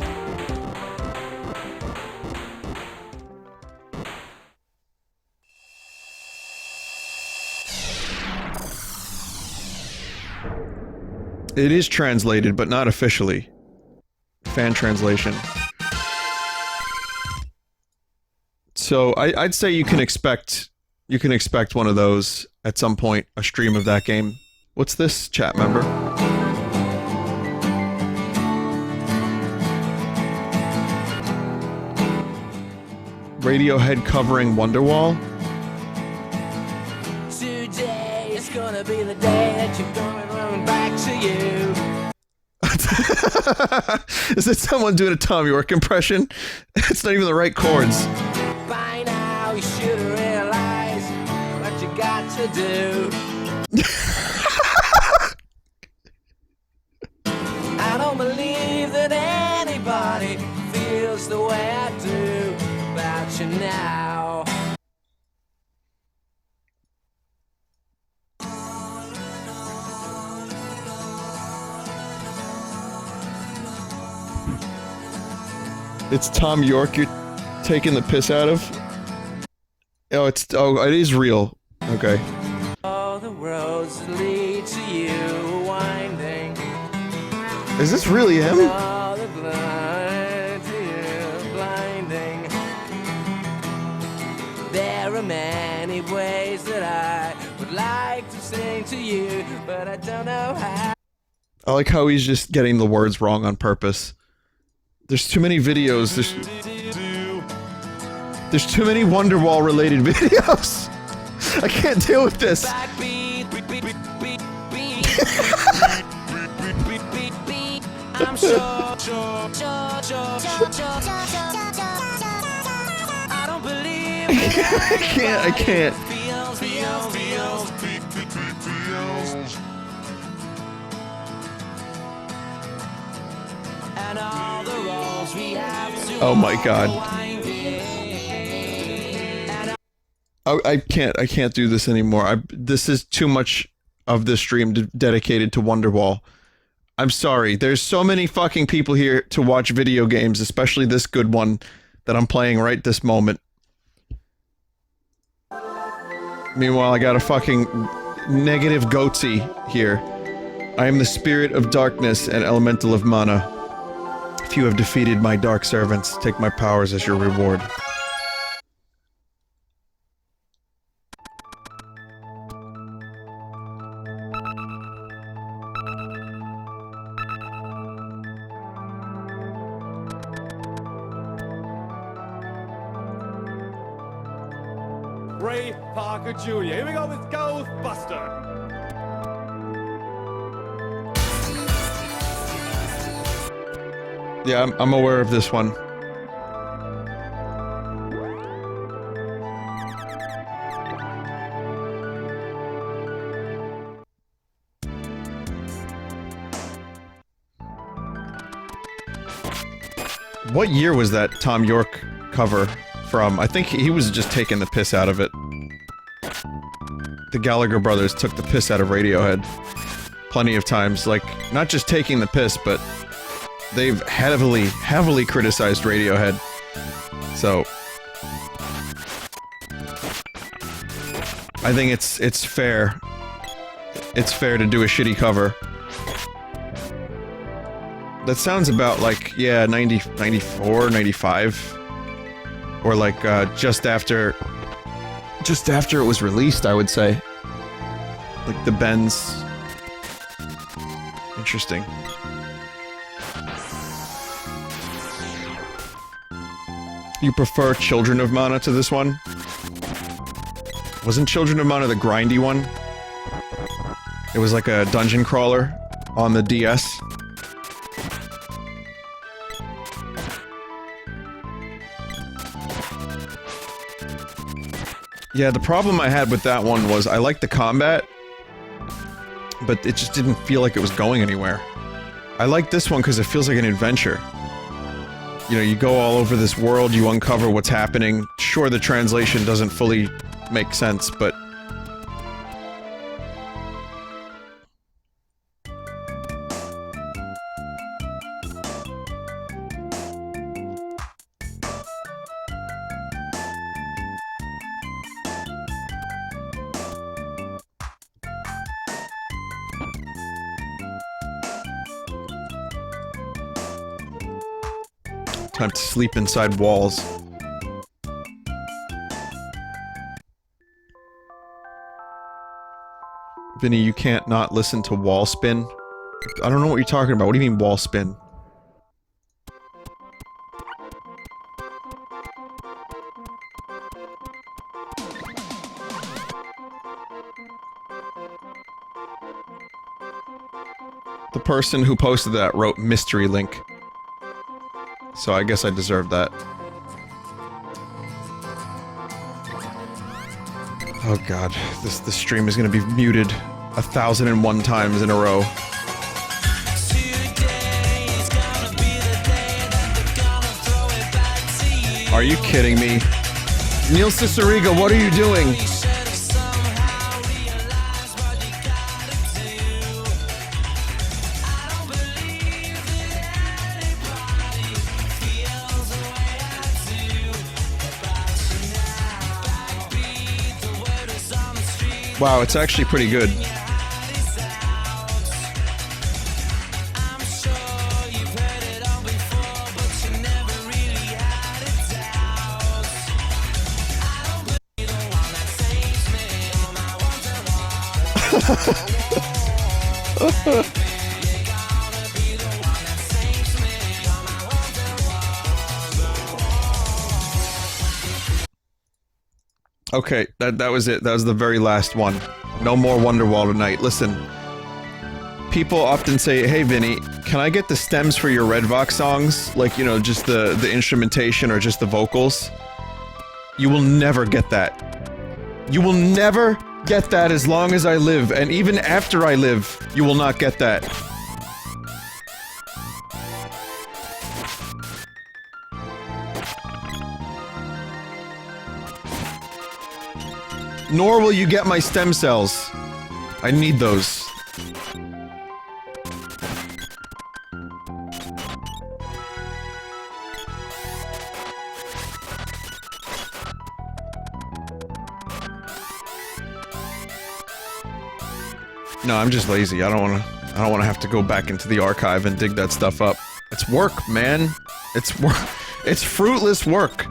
It is translated, but not officially. Fan translation. So I'd say you can expect one of those at some point, a stream of that game. What's this, chat member? Radiohead covering Wonderwall? Today is gonna be the day that you're going back to you. Is it someone doing a Tom York impression? It's not even the right chords. By now you should realize what you got to do. I don't believe that anybody feels the way I do about you now. It's Tom York you're taking the piss out of? Oh, it is real. Okay. All the roads that lead to you are winding. Is this really him? All the blind to you blinding. There are many ways that I would like to sing to you, but I don't know how. I like how he's just getting the words wrong on purpose. There's too many videos. There's too many Wonderwall related videos. I can't deal with this. I'm sure. I don't believe I can't. And all the roads we have to Oh my god. I can't do this anymore. This is too much of this stream dedicated to Wonderwall. I'm sorry. There's so many fucking people here to watch video games, especially this good one that I'm playing right this moment. Meanwhile, I got a fucking negative goatee here. I am the spirit of darkness and elemental of mana. If you have defeated my dark servants, take my powers as your reward. Ray Parker Jr. Here we go with Ghostbuster. Yeah, I'm aware of this one. What year was that Tom York cover from? I think he was just taking the piss out of it. The Gallagher brothers took the piss out of Radiohead plenty of times, like, not just taking the piss, but they've heavily criticized Radiohead. So I think it's fair. It's fair to do a shitty cover. That sounds about like, yeah, 94, 95. Or like, just after it was released, I would say. Like the Bends. Interesting. You prefer Children of Mana to this one? Wasn't Children of Mana the grindy one? It was like a dungeon crawler on the DS. Yeah, the problem I had with that one was I liked the combat, but it just didn't feel like it was going anywhere. I like this one because it feels like an adventure. You know, you go all over this world, you uncover what's happening. Sure, the translation doesn't fully make sense, but... Time to sleep inside walls. Vinny, you can't not listen to wall spin. I don't know what you're talking about. What do you mean wall spin? The person who posted that wrote mystery link. So I guess I deserve that. Oh god, this stream is gonna be muted 1,001 times in a row. Are you kidding me? Neil Ciceriga, what are you doing? Wow, it's actually pretty good. Okay, that was it. That was the very last one. No more Wonderwall tonight. Listen. People often say, hey Vinny, can I get the stems for your Red Vox songs? Like, you know, just the instrumentation or just the vocals? You will never get that. You will never get that as long as I live, and even after I live, you will not get that. Nor will you get my stem cells. I need those. No, I'm just lazy. I don't wanna have to go back into the archive and dig that stuff up. It's work, man. It's work. It's fruitless work.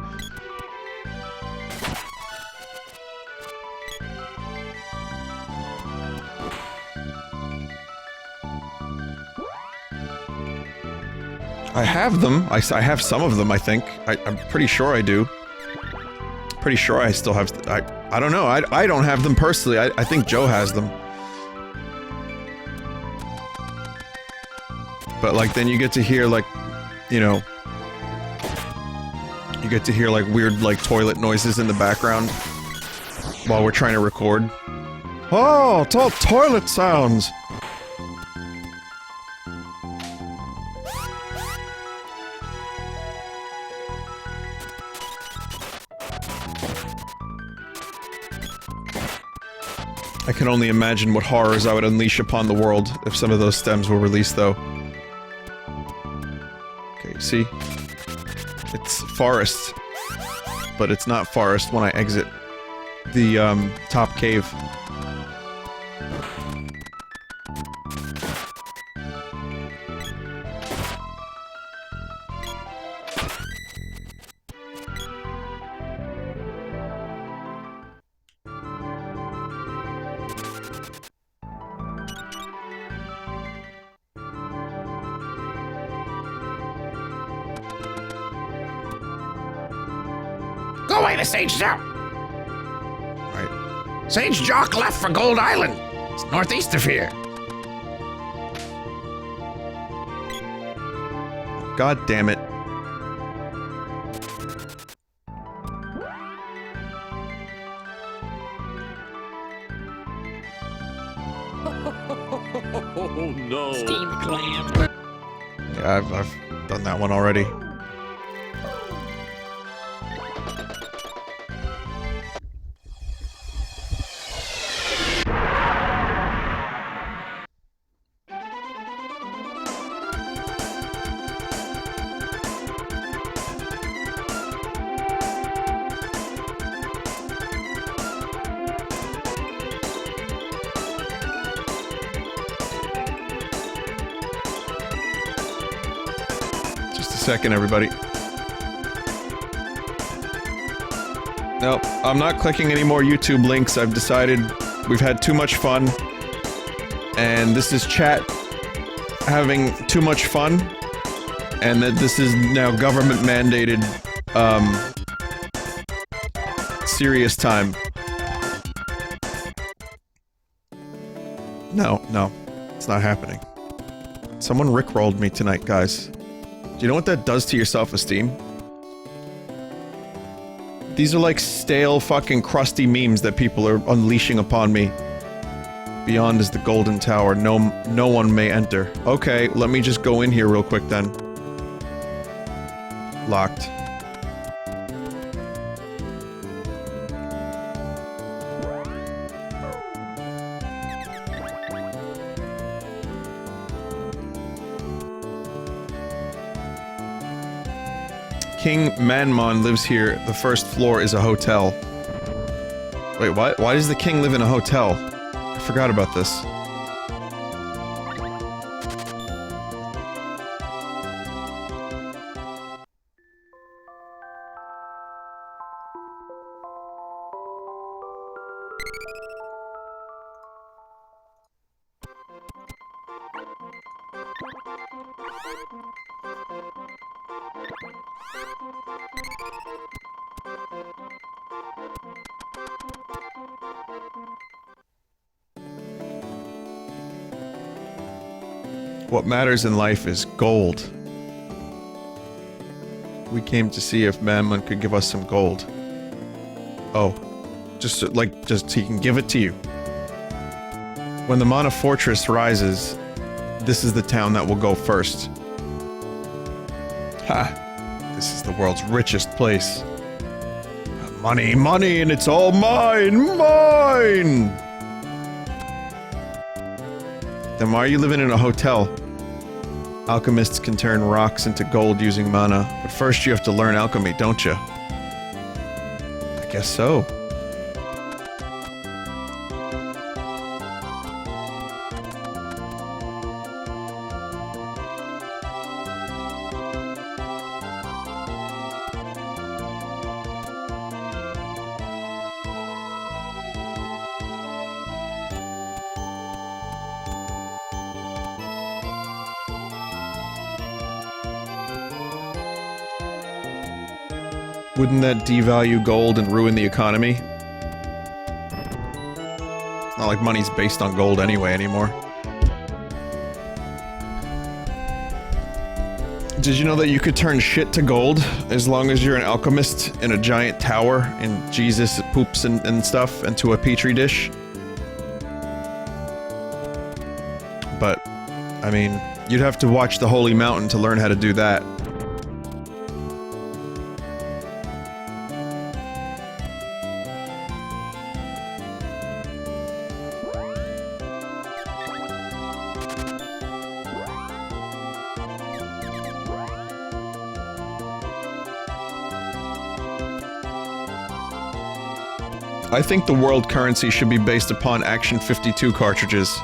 I have them. I have some of them, I think. I'm pretty sure I do. Pretty sure I still have... I don't know. I don't have them personally. I think Joe has them. But, like, then you get to hear, like, you know... You get to hear, like, weird, like, toilet noises in the background while we're trying to record. Oh, it's all toilet sounds! I can only imagine what horrors I would unleash upon the world if some of those stems were released, though. Okay, see? It's forest. But it's not forest when I exit the, top cave. way the sage's out. Right. Sage Jock left for Gold Island. It's northeast of here. God damn it. Oh no. Steamed clam. Yeah, I've done that one already. Second, everybody. Nope, I'm not clicking any more YouTube links. I've decided we've had too much fun. And this is chat having too much fun. And that this is now government mandated, serious time. No, it's not happening. Someone rickrolled me tonight, guys. Do you know what that does to your self-esteem? These are like stale fucking crusty memes that people are unleashing upon me. Beyond is the golden tower. No one may enter. Okay, let me just go in here real quick then. Locked. King Manmon lives here. The first floor is a hotel. Wait, what? Why does the king live in a hotel? I forgot about this. What matters in life is gold. We came to see if Mammon could give us some gold. Oh. Just he can give it to you. When the Mana Fortress rises, this is the town that will go first. Ha! This is the world's richest place. Money, money, and it's all mine! Mine! Then why are you living in a hotel? Alchemists can turn rocks into gold using mana, but first you have to learn alchemy, don't you? I guess so. Wouldn't that devalue gold and ruin the economy? It's not like money's based on gold anyway anymore. Did you know that you could turn shit to gold as long as you're an alchemist in a giant tower and Jesus poops and stuff into a petri dish? But, I mean, you'd have to watch the Holy Mountain to learn how to do that. I think the world currency should be based upon Action 52 cartridges.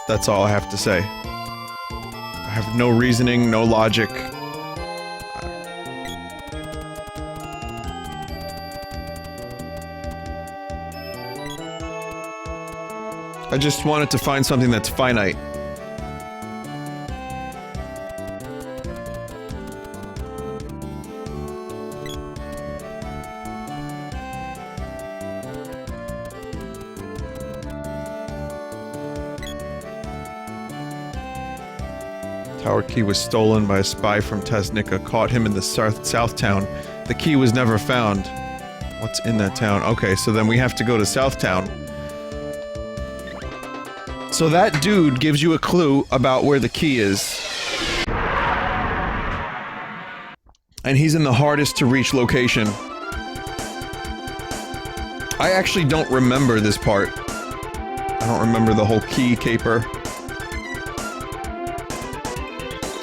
That's all I have to say. I have no reasoning, no logic. I just wanted to find something that's finite. Tower key was stolen by a spy from Tasnica. Caught him in the south town. The key was never found. What's in that town? Okay, so then we have to go to South Town. So that dude gives you a clue about where the key is. And he's in the hardest to reach location. I actually don't remember this part. I don't remember the whole key caper.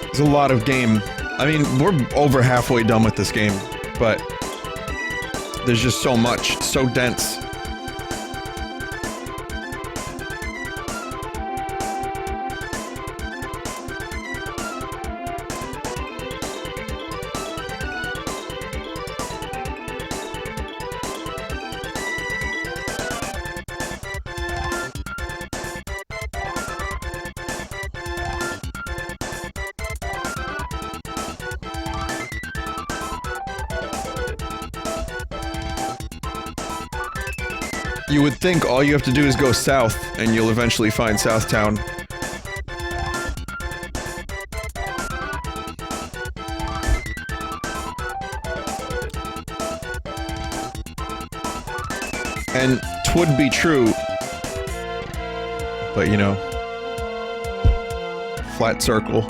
There's a lot of game. I mean, we're over halfway done with this game, but there's just so much, so dense. You would think all you have to do is go south, and you'll eventually find Southtown. And 'twould be true, but you know, flat circle.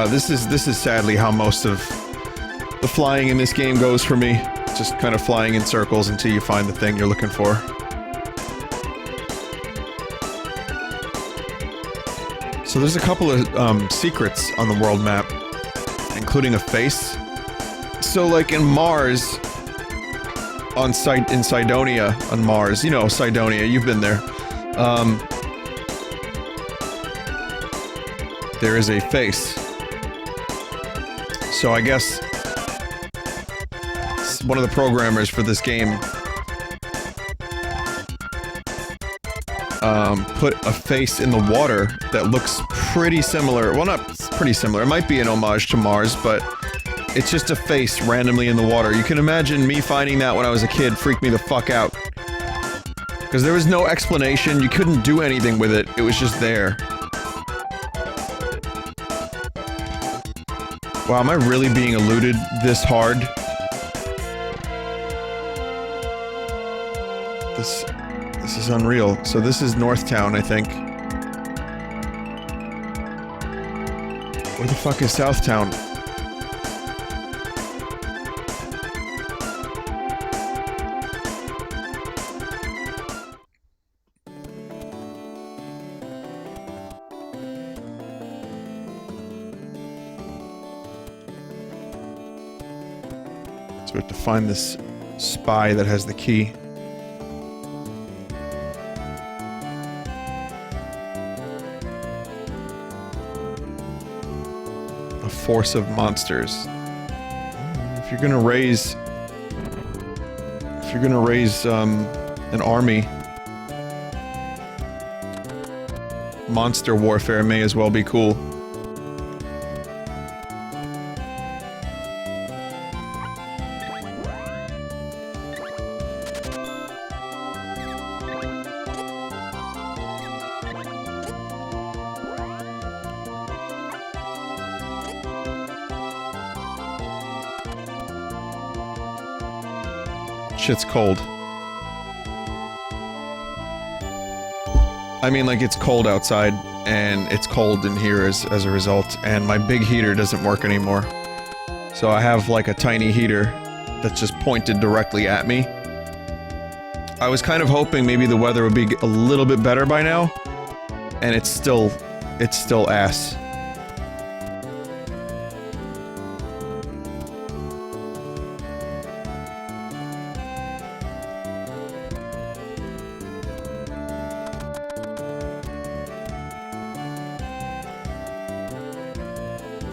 This is sadly how most of the flying in this game goes for me. Just kind of flying in circles until you find the thing you're looking for. So there's a couple of secrets on the world map, including a face. So like in Mars, in Cydonia, on Mars, you know Cydonia, you've been there. There is a face. So I guess one of the programmers for this game put a face in the water that looks pretty similar. Well, not pretty similar. It might be an homage to Mars, but it's just a face randomly in the water. You can imagine me finding that when I was a kid freaked me the fuck out. Because there was no explanation. You couldn't do anything with it. It was just there. Wow, am I really being eluded this hard? This is unreal. So this is Northtown, I think. Where the fuck is Southtown? So we have to find this spy that has the key. A force of monsters. If you're gonna raise an army, monster warfare may as well be cool. Shit's cold. I mean, like, it's cold outside, and it's cold in here as a result, and my big heater doesn't work anymore. So I have, like, a tiny heater that's just pointed directly at me. I was kind of hoping maybe the weather would be a little bit better by now, and it's still ass.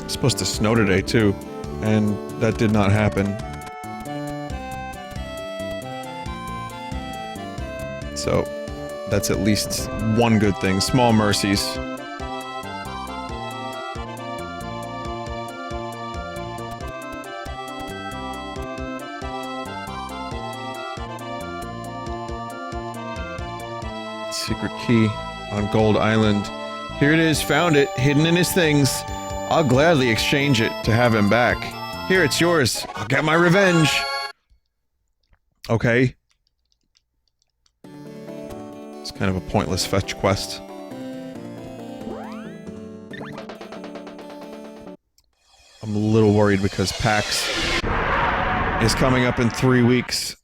Supposed to snow today too, and that did not happen. So that's at least one good thing. Small mercies. Secret key on Gold Island. Here it is, found it, hidden in his things. I'll gladly exchange it to have him back. Here, it's yours. I'll get my revenge. Okay. It's kind of a pointless fetch quest. I'm a little worried because PAX is coming up in 3 weeks.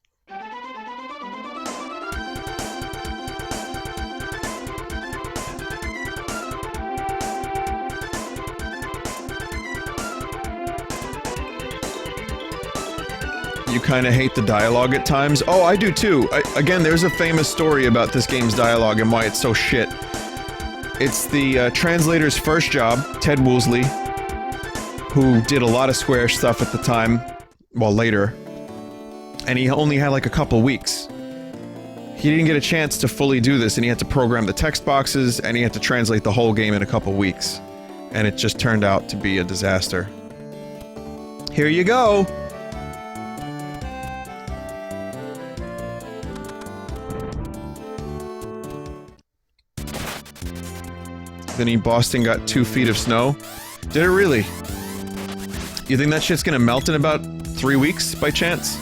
You kind of hate the dialogue at times. Oh, I do too. Again, there's a famous story about this game's dialogue and why it's so shit. It's the translator's first job, Ted Woolsey, who did a lot of Square stuff at the time, well, later, and he only had like a couple weeks. He didn't get a chance to fully do this, and he had to program the text boxes, and he had to translate the whole game in a couple weeks. And it just turned out to be a disaster. Here you go! Vinny, Boston got 2 feet of snow. Did it really? You think that shit's gonna melt in about 3 weeks, by chance?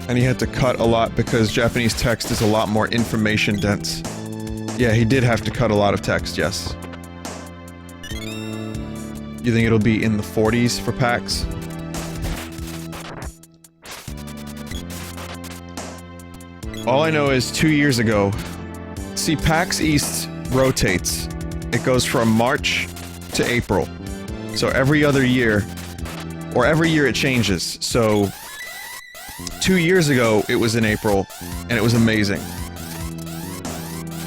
And he had to cut a lot because Japanese text is a lot more information dense. Yeah, he did have to cut a lot of text, yes. You think it'll be in the 40s for PAX? All I know is 2 years ago... See, PAX East rotates. It goes from March to April. So every other year... Or every year it changes, so... 2 years ago, it was in April, and it was amazing.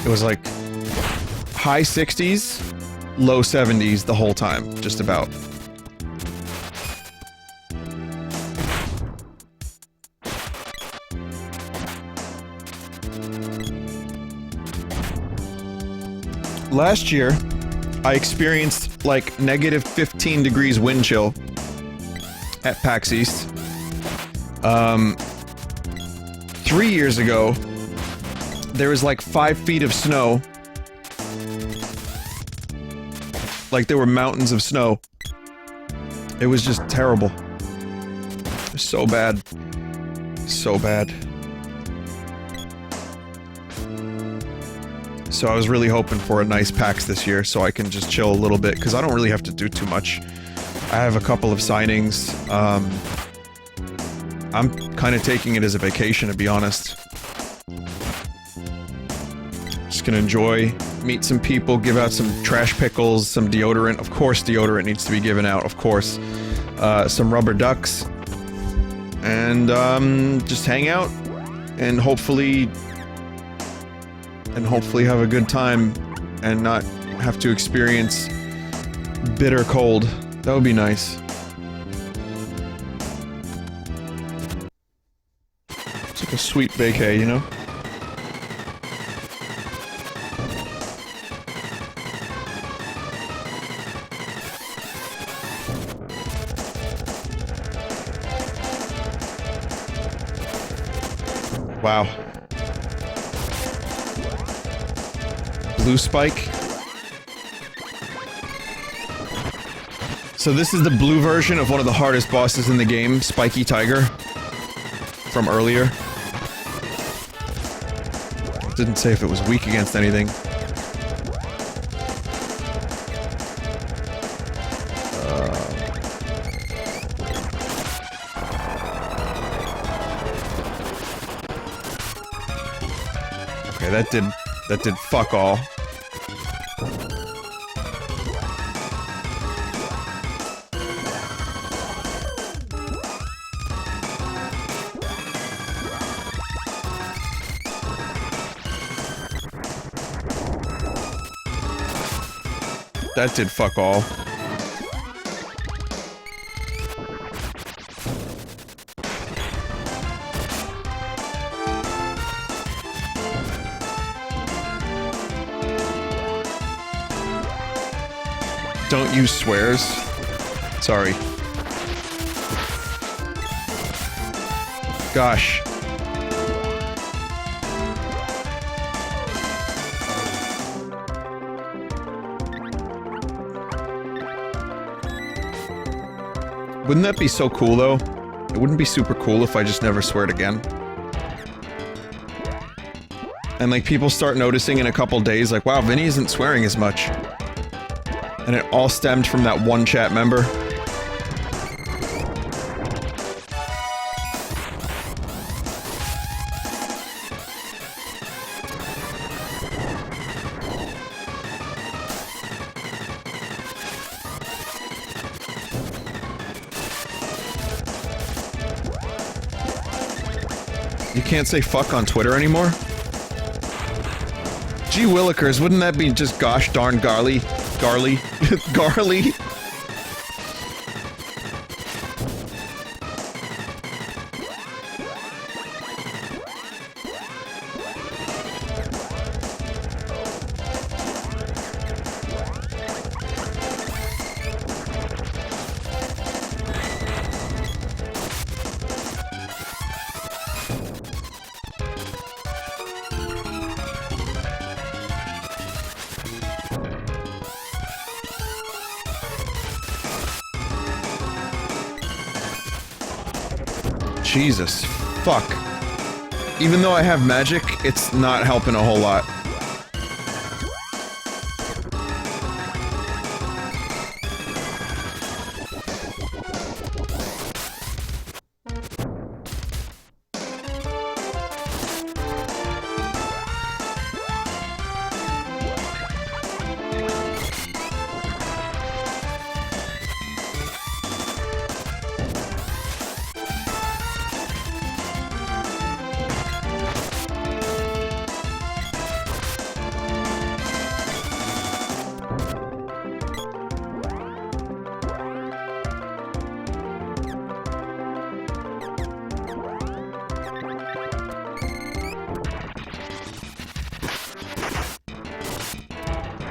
It was like... high 60s, low 70s the whole time, just about. Last year, I experienced like negative 15 degrees wind chill at PAX East. 3 years ago, there was like 5 feet of snow. Like there were mountains of snow. It was just terrible. It was so bad. So bad. So I was really hoping for a nice PAX this year so I can just chill a little bit, because I don't really have to do too much. I have a couple of signings. I'm kind of taking it as a vacation, to be honest. Just gonna enjoy, meet some people, give out some trash pickles, some deodorant. Of course deodorant needs to be given out, of course. Some rubber ducks. And, just hang out. And hopefully have a good time. And not have to experience bitter cold. That would be nice. It's like a sweet vacay, you know? Wow. Blue spike. So this is the blue version of one of the hardest bosses in the game, Spiky Tiger. From earlier. It didn't say if it was weak against anything. Okay, that did fuck all. That did fuck all. don't use swears. Sorry. Gosh. Wouldn't that be so cool, though? It wouldn't be super cool if I just never sweared again. And, like, people start noticing in a couple days, like, wow, Vinny isn't swearing as much. And it all stemmed from that one chat member. You can't say fuck on Twitter anymore? Gee willikers, wouldn't that be just gosh darn garly? Garly? Garly? Jesus. Fuck. Even though I have magic, it's not helping a whole lot.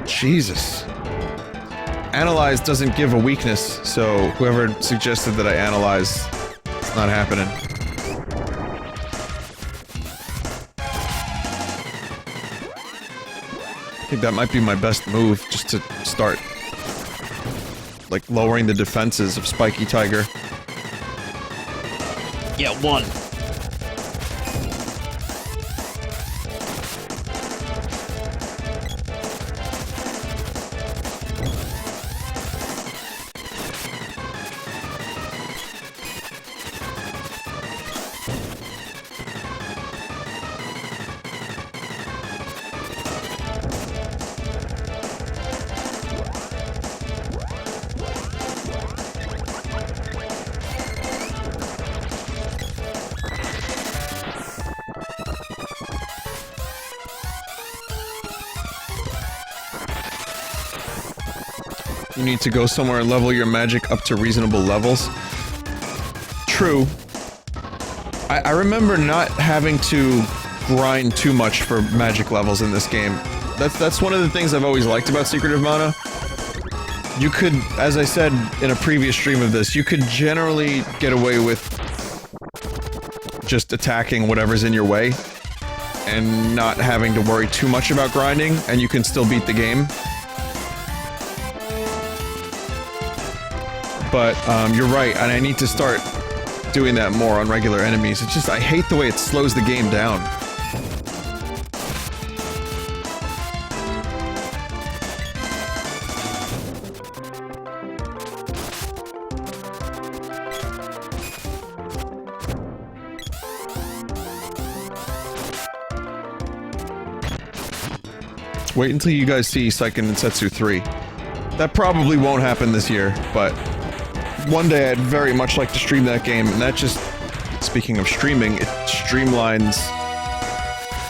Jesus. Analyze doesn't give a weakness, so whoever suggested that I analyze, it's not happening. I think that might be my best move, just to start, like, lowering the defenses of Spiky Tiger. Yeah, one. You need to go somewhere and level your magic up to reasonable levels. True. I remember not having to grind too much for magic levels in this game. That's one of the things I've always liked about Secret of Mana. You could, as I said in a previous stream of this, you could generally get away with just attacking whatever's in your way and not having to worry too much about grinding, and you can still beat the game. But, you're right, and I need to start doing that more on regular enemies. It's just, I hate the way it slows the game down. Wait until you guys see Seiken Densetsu 3. That probably won't happen this year, but one day I'd very much like to stream that game, and that just, speaking of streaming, it streamlines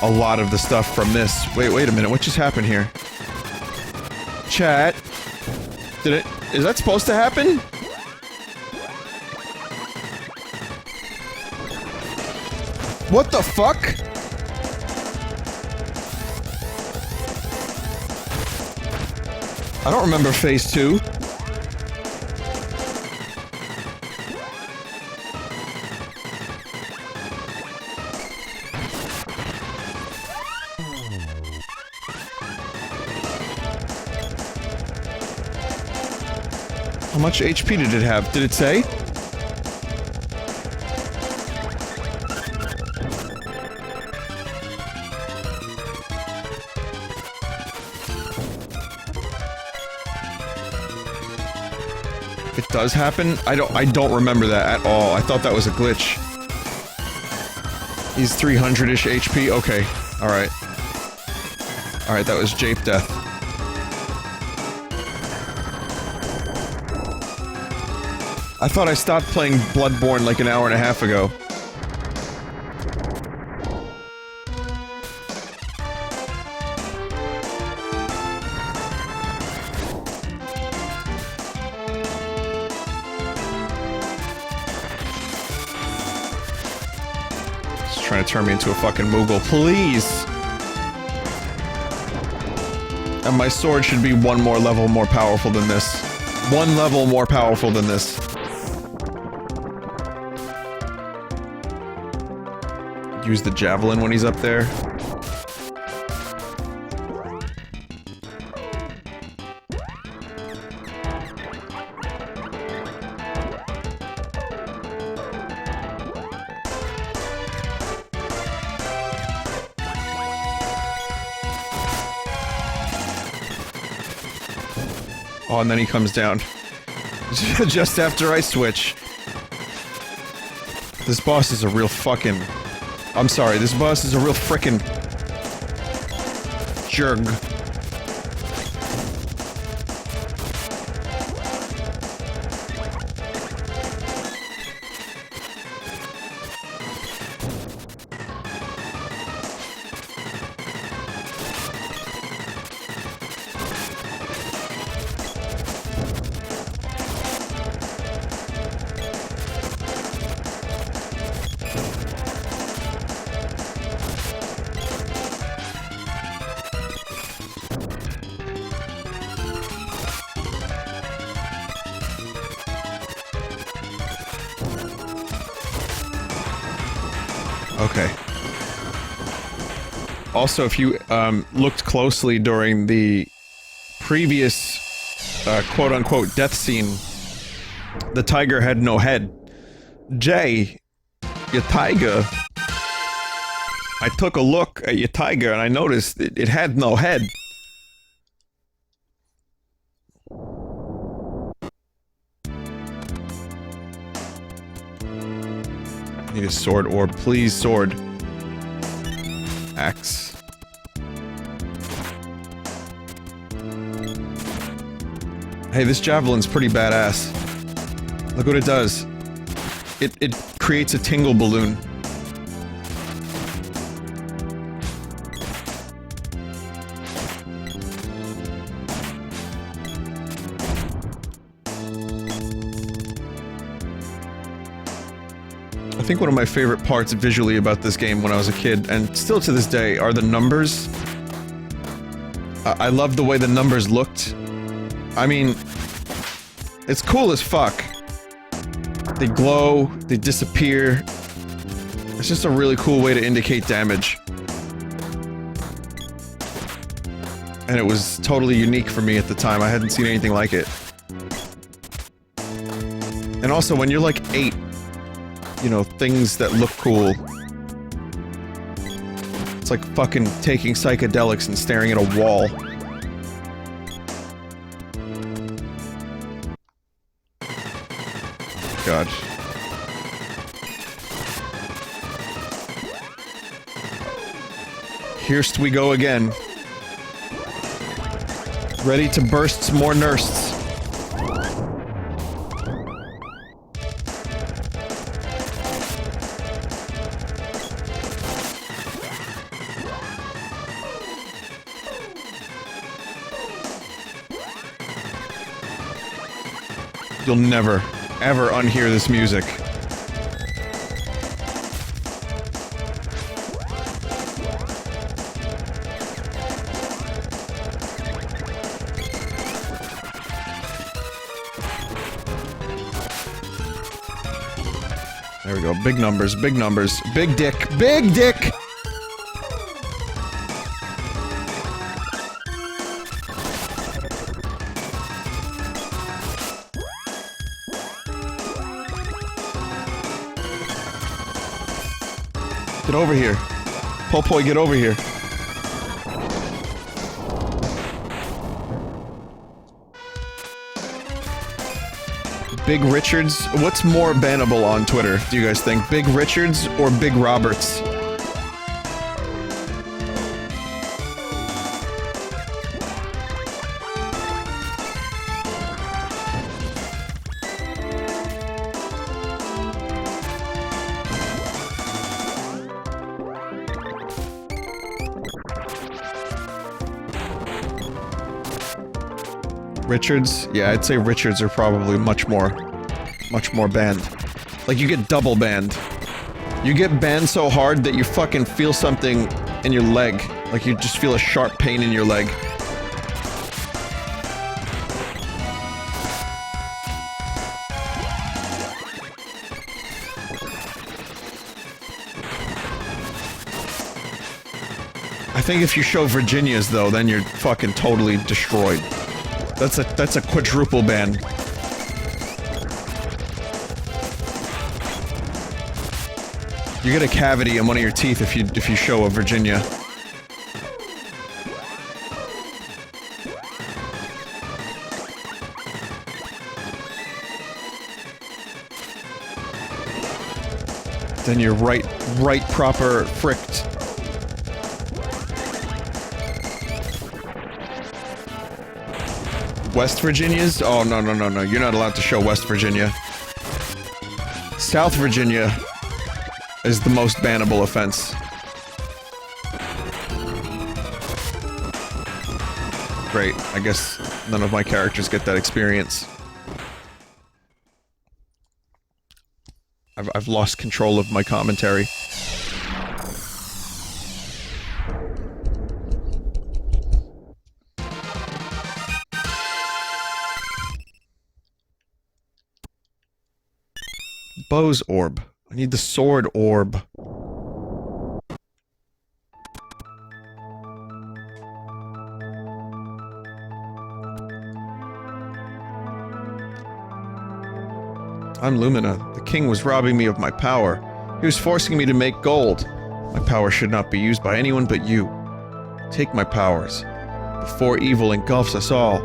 a lot of the stuff from this. Wait a minute, what just happened here? Chat? Is that supposed to happen? What the fuck? I don't remember phase 2. How much HP did it have? Did it say? It does happen? I don't remember that at all. I thought that was a glitch. He's 300-ish HP? Okay. Alright. Alright, that was Jape Death. I thought I stopped playing Bloodborne like an hour and a half ago. Just trying to turn me into a fucking Moogle. Please! And my sword should be one more level more powerful than this. One level more powerful than this. Use the javelin when he's up there. Oh, and then he comes down. Just after I switch. This boss is a real fucking... I'm sorry, this boss is a real frickin' jerk. Okay. Also, if you, looked closely during the previous, quote-unquote death scene, the tiger had no head. Jay, your tiger... I took a look at your tiger and I noticed it had no head. Need a sword orb, please, sword. Axe. Hey, this javelin's pretty badass. Look what it does. It creates a tingle balloon. I think one of my favorite parts visually about this game when I was a kid, and still to this day, are the numbers. I love the way the numbers looked. I mean, it's cool as fuck. They glow, they disappear. It's just a really cool way to indicate damage. And it was totally unique for me at the time. I hadn't seen anything like it. And also, when you're like 8, you know, things that look cool. It's like fucking taking psychedelics and staring at a wall. God. Here's we go again. Ready to burst some more nursts. You'll never, ever unhear this music. There we go. Big numbers, big numbers. Big dick, big dick! Get over here. Popoy, get over here. Big Richards? What's more bannable on Twitter, do you guys think? Big Richards or Big Roberts? Richards? Yeah, I'd say Richards are probably much more banned. Like, you get double banned. You get banned so hard that you fucking feel something in your leg. Like, you just feel a sharp pain in your leg. I think if you show Virginia's, though, then you're fucking totally destroyed. That's a quadruple ban. You get a cavity in one of your teeth if you show a Virginia. Then you're right proper fricked. West Virginia's? Oh, no. You're not allowed to show West Virginia. South Virginia is the most bannable offense. Great. I guess none of my characters get that experience. I've lost control of my commentary. Bow's orb. I need the sword orb. I'm Lumina. The king was robbing me of my power. He was forcing me to make gold. My power should not be used by anyone but you. Take my powers, before evil engulfs us all.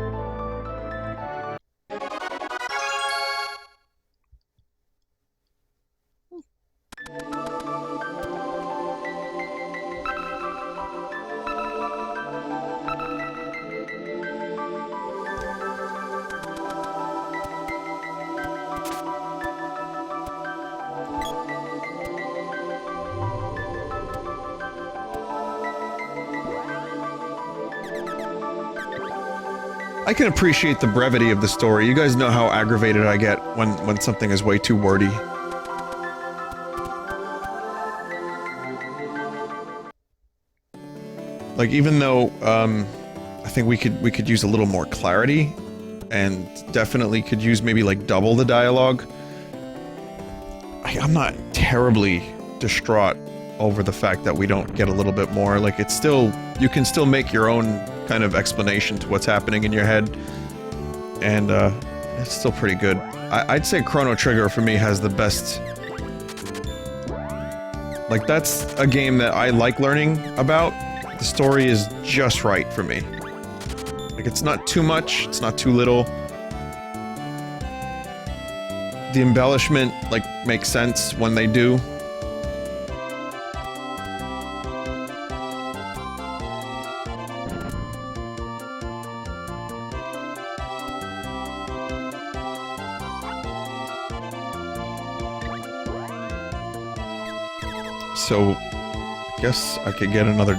I can appreciate the brevity of the story. You guys know how aggravated I get when something is way too wordy. Like, even though, I think we could use a little more clarity, and definitely could use maybe, like, double the dialogue. I'm not terribly distraught over the fact that we don't get a little bit more. Like, it's still... You can still make your own kind of explanation to what's happening in your head, and it's still pretty good. I'd say Chrono Trigger for me has the best. Like, that's a game that I like learning about. The story is just right for me. Like, it's not too much, it's not too little. The embellishment, like, makes sense when they do. So, I guess I could get another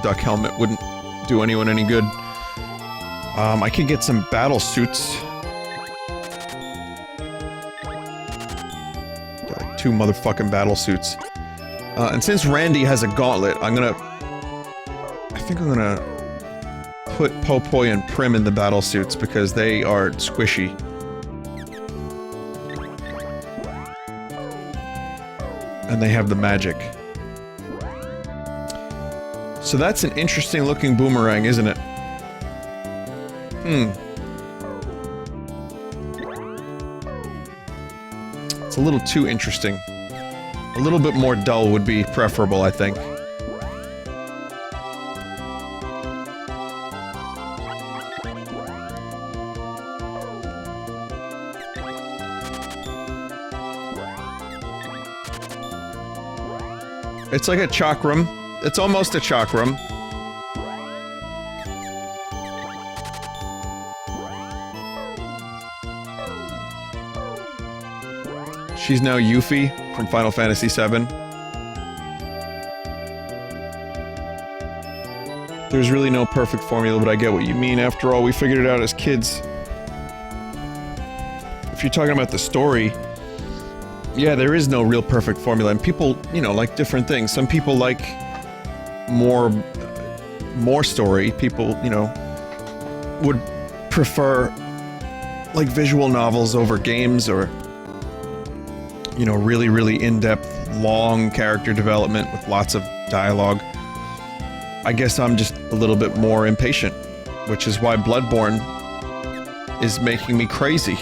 duck helmet. Wouldn't do anyone any good. I could get some battle suits. Got like 2 motherfucking battle suits. And since Randy has a gauntlet, I think I'm gonna put Popoy and Prim in the battle suits because they are squishy. And they have the magic. So that's an interesting looking boomerang, isn't it? It's a little too interesting. A little bit more dull would be preferable, I think. It's like a chakram. It's almost a chakram. She's now Yuffie from Final Fantasy VII. There's really no perfect formula, but I get what you mean. After all, we figured it out as kids. If you're talking about the story, yeah, there is no real perfect formula, and people, you know, like different things. Some people like more story. People, you know, would prefer like visual novels over games, or you know, really, really in-depth, long character development with lots of dialogue. I guess I'm just a little bit more impatient, which is why Bloodborne is making me crazy.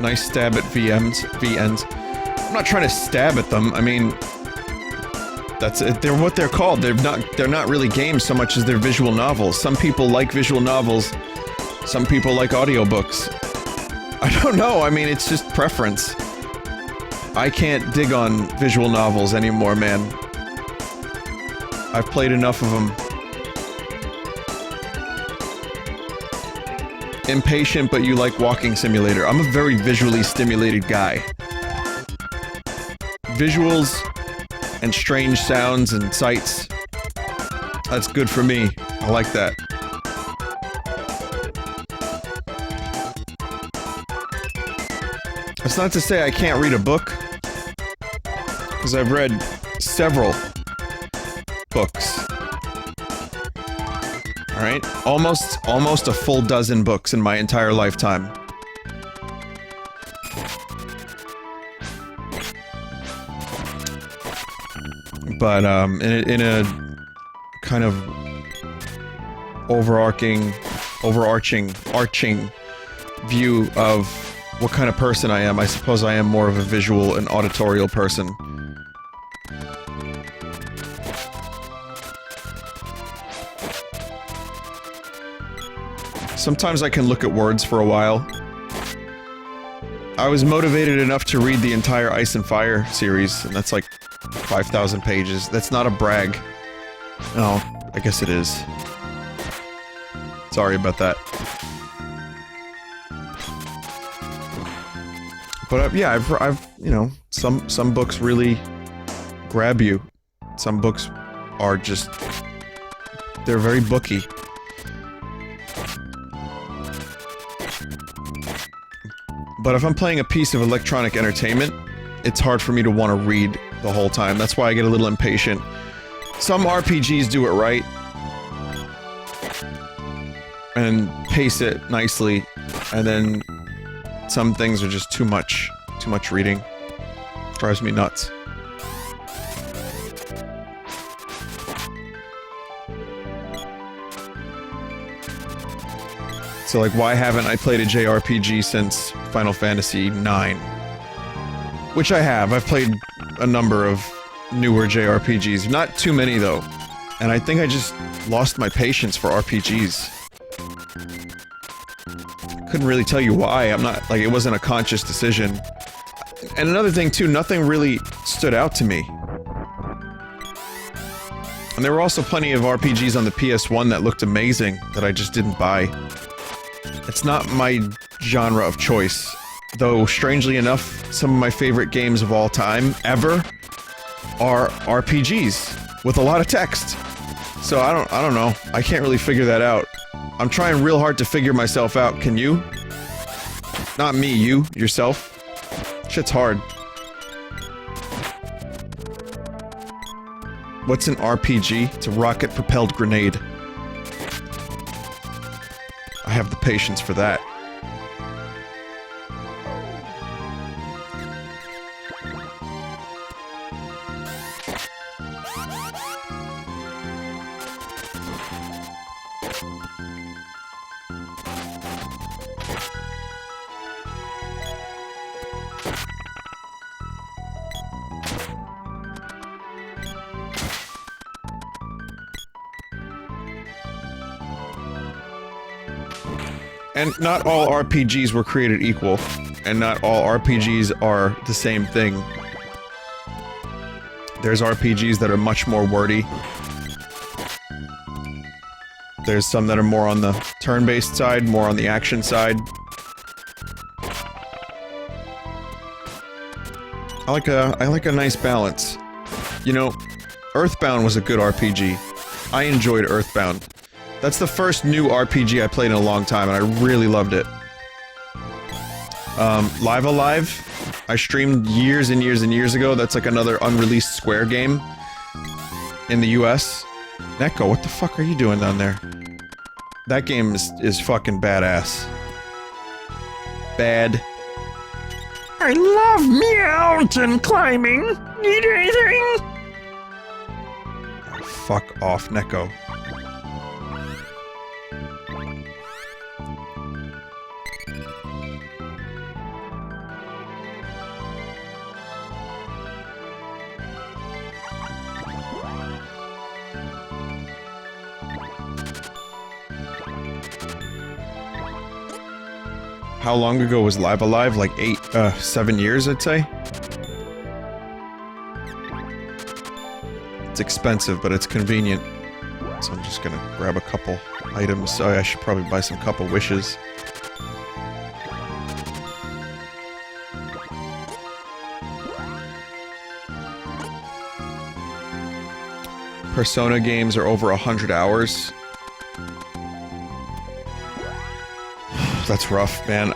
Nice stab at VNs. I'm not trying to stab at them. I mean, that's it. They're what they're called. They're not really games so much as they're visual novels. Some people like visual novels. Some people like audiobooks. I don't know. I mean, it's just preference. I can't dig on visual novels anymore, man. I've played enough of them. Impatient, but you like Walking Simulator. I'm a very visually stimulated guy. Visuals and strange sounds and sights. That's good for me. I like that. That's not to say I can't read a book, because I've read several books. Alright? Almost a full dozen books in my entire lifetime. But, in a kind of overarching view of what kind of person I am, I suppose I am more of a visual and auditorial person. Sometimes I can look at words for a while. I was motivated enough to read the entire Ice and Fire series, and that's like 5,000 pages. That's not a brag. Oh, I guess it is. Sorry about that. But yeah, I've you know, some books really grab you. Some books are just, they're very booky. But if I'm playing a piece of electronic entertainment, it's hard for me to want to read the whole time. That's why I get a little impatient. Some RPGs do it right and pace it nicely, and then some things are just too much reading. Drives me nuts. So like, why haven't I played a JRPG since Final Fantasy IX? Which I have. I've played a number of newer JRPGs. Not too many, though. And I think I just lost my patience for RPGs. Couldn't really tell you why. I'm not, like, it wasn't a conscious decision. And another thing, too, nothing really stood out to me. And there were also plenty of RPGs on the PS1 that looked amazing that I just didn't buy. It's not my genre of choice. Though, strangely enough, some of my favorite games of all time, ever, are RPGs with a lot of text. So I don't know. I can't really figure that out. I'm trying real hard to figure myself out. Can you? Not me, you. Yourself. Shit's hard. What's an RPG? It's a rocket-propelled grenade. I have the patience for that. And not all RPGs were created equal, and not all RPGs are the same thing. There's RPGs that are much more wordy. There's some that are more on the turn-based side, more on the action side. I like a nice balance. You know, Earthbound was a good RPG. I enjoyed Earthbound. That's the first new RPG I played in a long time, and I really loved it. Live Alive, I streamed years and years and years ago. That's like another unreleased Square game in the US. Neko, what the fuck are you doing down there? That game is fucking badass. Bad. I love mountain climbing. Need anything? Fuck off, Neko. How long ago was Live Alive? Like 7 years, I'd say? It's expensive, but it's convenient. So I'm just gonna grab a couple items. Oh, I should probably buy some Cup of Wishes. Persona games are over 100 hours. That's rough, man.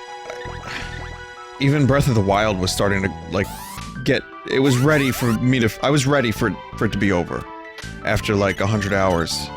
Even Breath of the Wild was starting to, like, get... It was ready for me to... I was ready for it to be over. After, like, 100 hours.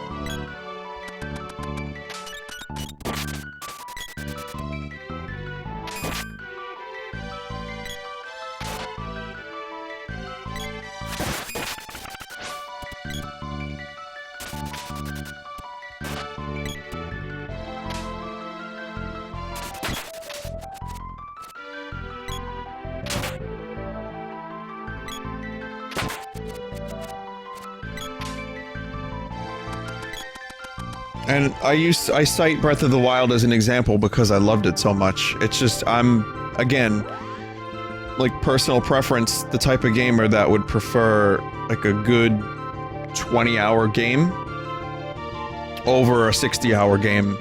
And I cite Breath of the Wild as an example because I loved it so much. It's just, I'm, again, like, personal preference, the type of gamer that would prefer, like, a good 20-hour game over a 60-hour game.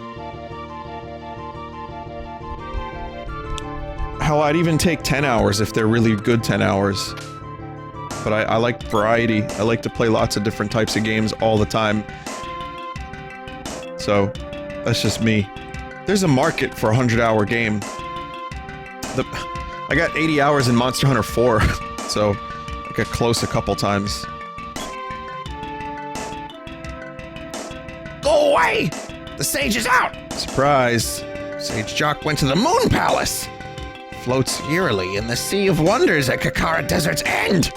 Hell, I'd even take 10 hours if they're really good 10 hours. But I like variety. I like to play lots of different types of games all the time. So, that's just me. There's a market for a 100-hour game. I got 80 hours in Monster Hunter 4, so I got close a couple times. Go away! The sage is out! Surprise! Sage Jock went to the Moon Palace! Floats eerily in the Sea of Wonders at Kakara Desert's End!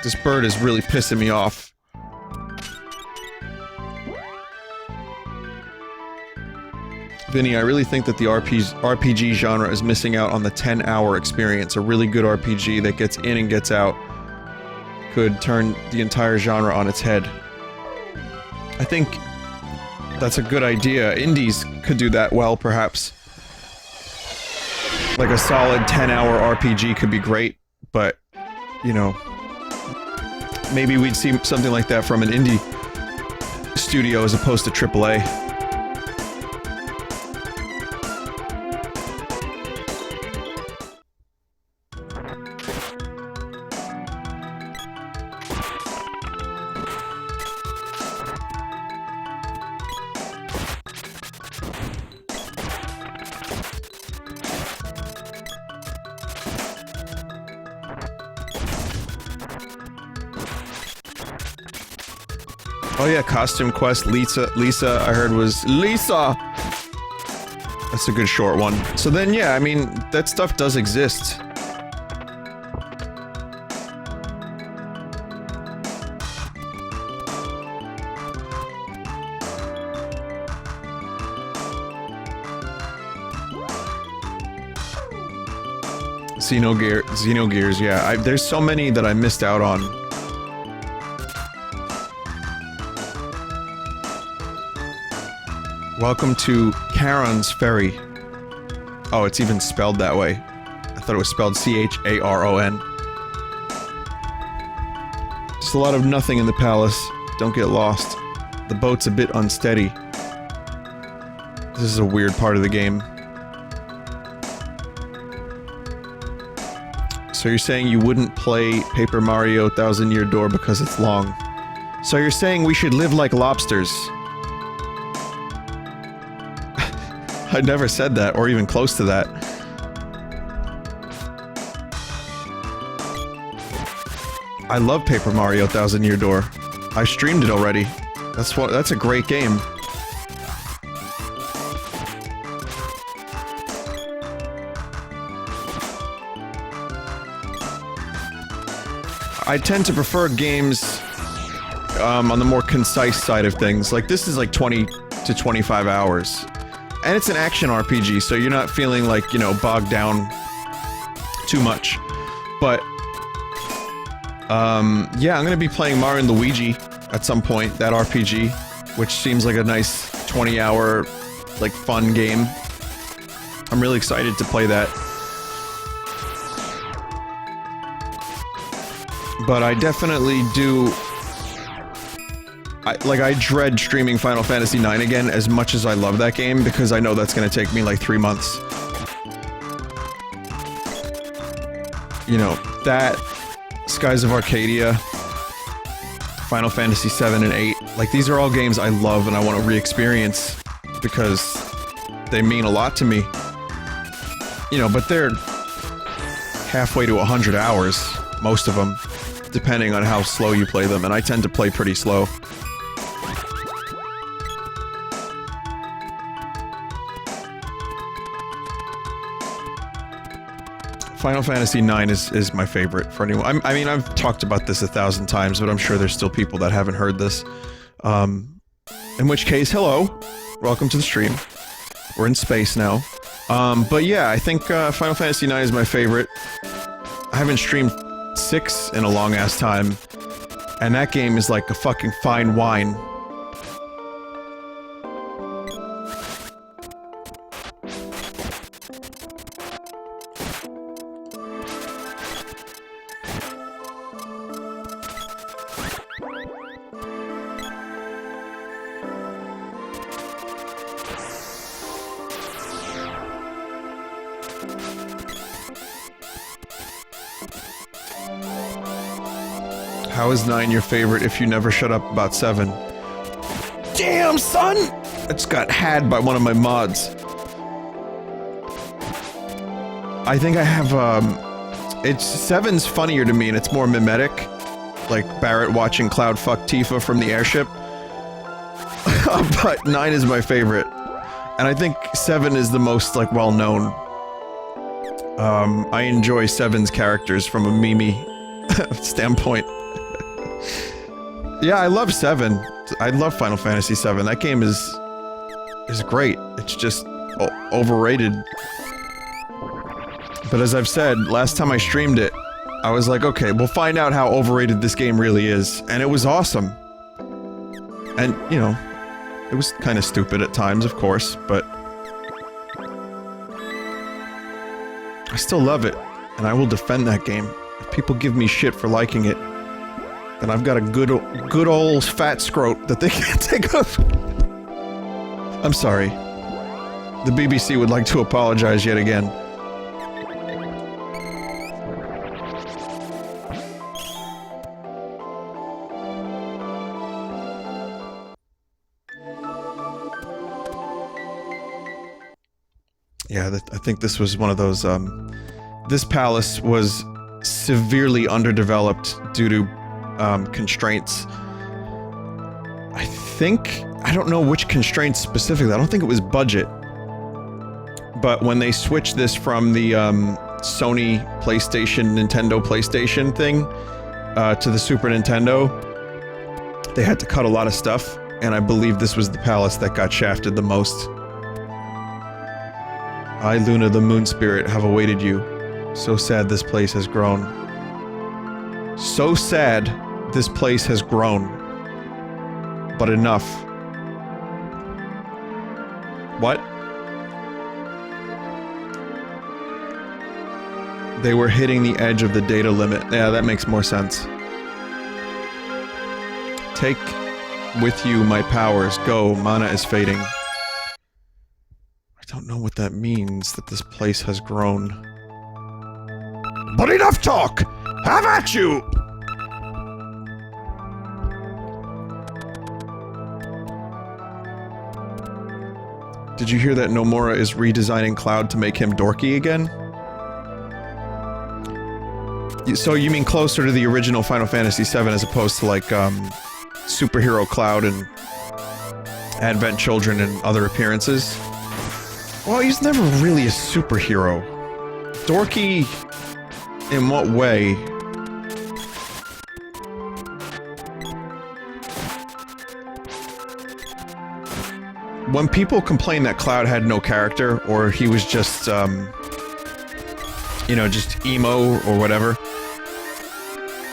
This bird is really pissing me off. Vinny, I really think that the RPG genre is missing out on the 10-hour experience. A really good RPG that gets in and gets out could turn the entire genre on its head. I think that's a good idea. Indies could do that well, perhaps. Like a solid 10-hour RPG could be great, but, you know... Maybe we'd see something like that from an indie studio as opposed to AAA. Oh yeah, Costume Quest, Lisa, I heard was Lisa! That's a good short one. So then, yeah, I mean, that stuff does exist. Xenogears, yeah. There's so many that I missed out on. Welcome to Charon's Ferry. Oh, it's even spelled that way. I thought it was spelled C-H-A-R-O-N. Just a lot of nothing in the palace. Don't get lost. The boat's a bit unsteady. This is a weird part of the game. So you're saying you wouldn't play Paper Mario Thousand Year Door because it's long. So you're saying we should live like lobsters. I never said that, or even close to that. I love Paper Mario Thousand Year Door. I streamed it already. That's a great game. I tend to prefer games on the more concise side of things. Like, this is like 20 to 25 hours. And it's an action RPG, so you're not feeling like, you know, bogged down too much. But, yeah, I'm gonna be playing Mario and Luigi at some point, that RPG, which seems like a nice 20-hour, like, fun game. I'm really excited to play that. But I definitely do... I dread streaming Final Fantasy IX again as much as I love that game, because I know that's gonna take me like 3 months. You know, that, Skies of Arcadia, Final Fantasy VII and 8, like these are all games I love and I want to re-experience because they mean a lot to me. You know, but they're halfway to 100 hours, most of them, depending on how slow you play them, and I tend to play pretty slow. Final Fantasy IX is my favorite for anyone. I mean, I've talked about this 1,000 times, but I'm sure there's still people that haven't heard this. In which case, hello. Welcome to the stream. We're in space now. But yeah, I think Final Fantasy IX is my favorite. I haven't streamed 6 in a long-ass time, and that game is like a fucking fine wine. How is 9 your favorite if you never shut up about 7? Damn, son! I just got had by one of my mods. I think I have, it's 7's funnier to me and it's more mimetic. Like Barrett watching Cloud fuck Tifa from the airship. But 9 is my favorite. And I think 7 is the most, like, well-known. I enjoy 7's characters from a Mimi standpoint. Yeah, I love 7. I love Final Fantasy 7. That game is great. It's just overrated. But as I've said, last time I streamed it, I was like, okay, we'll find out how overrated this game really is. And it was awesome. And, you know, it was kind of stupid at times, of course, but I still love it, and I will defend that game. If people give me shit for liking it, then I've got a good old fat scrote that they can't take off. I'm sorry. The BBC would like to apologize yet again. Yeah, I think this was one of those, this palace was severely underdeveloped due to constraints. I don't know which constraints specifically. I don't think it was budget. But when they switched this from the Sony PlayStation, Nintendo PlayStation thing to the Super Nintendo, they had to cut a lot of stuff, and I believe this was the palace that got shafted the most. I, Luna the Moon Spirit, have awaited you. So sad this place has grown. So sad this place has grown. But enough. What? They were hitting the edge of the data limit. Yeah, that makes more sense. Take with you my powers. Go, mana is fading. I don't know what that means, that this place has grown. But enough talk! Have at you! Did you hear that Nomura is redesigning Cloud to make him dorky again? So you mean closer to the original Final Fantasy VII as opposed to like, Superhero Cloud and Advent Children and other appearances? Well, he's never really a superhero. Dorky... in what way? When people complain that Cloud had no character, or he was just, you know, just emo or whatever,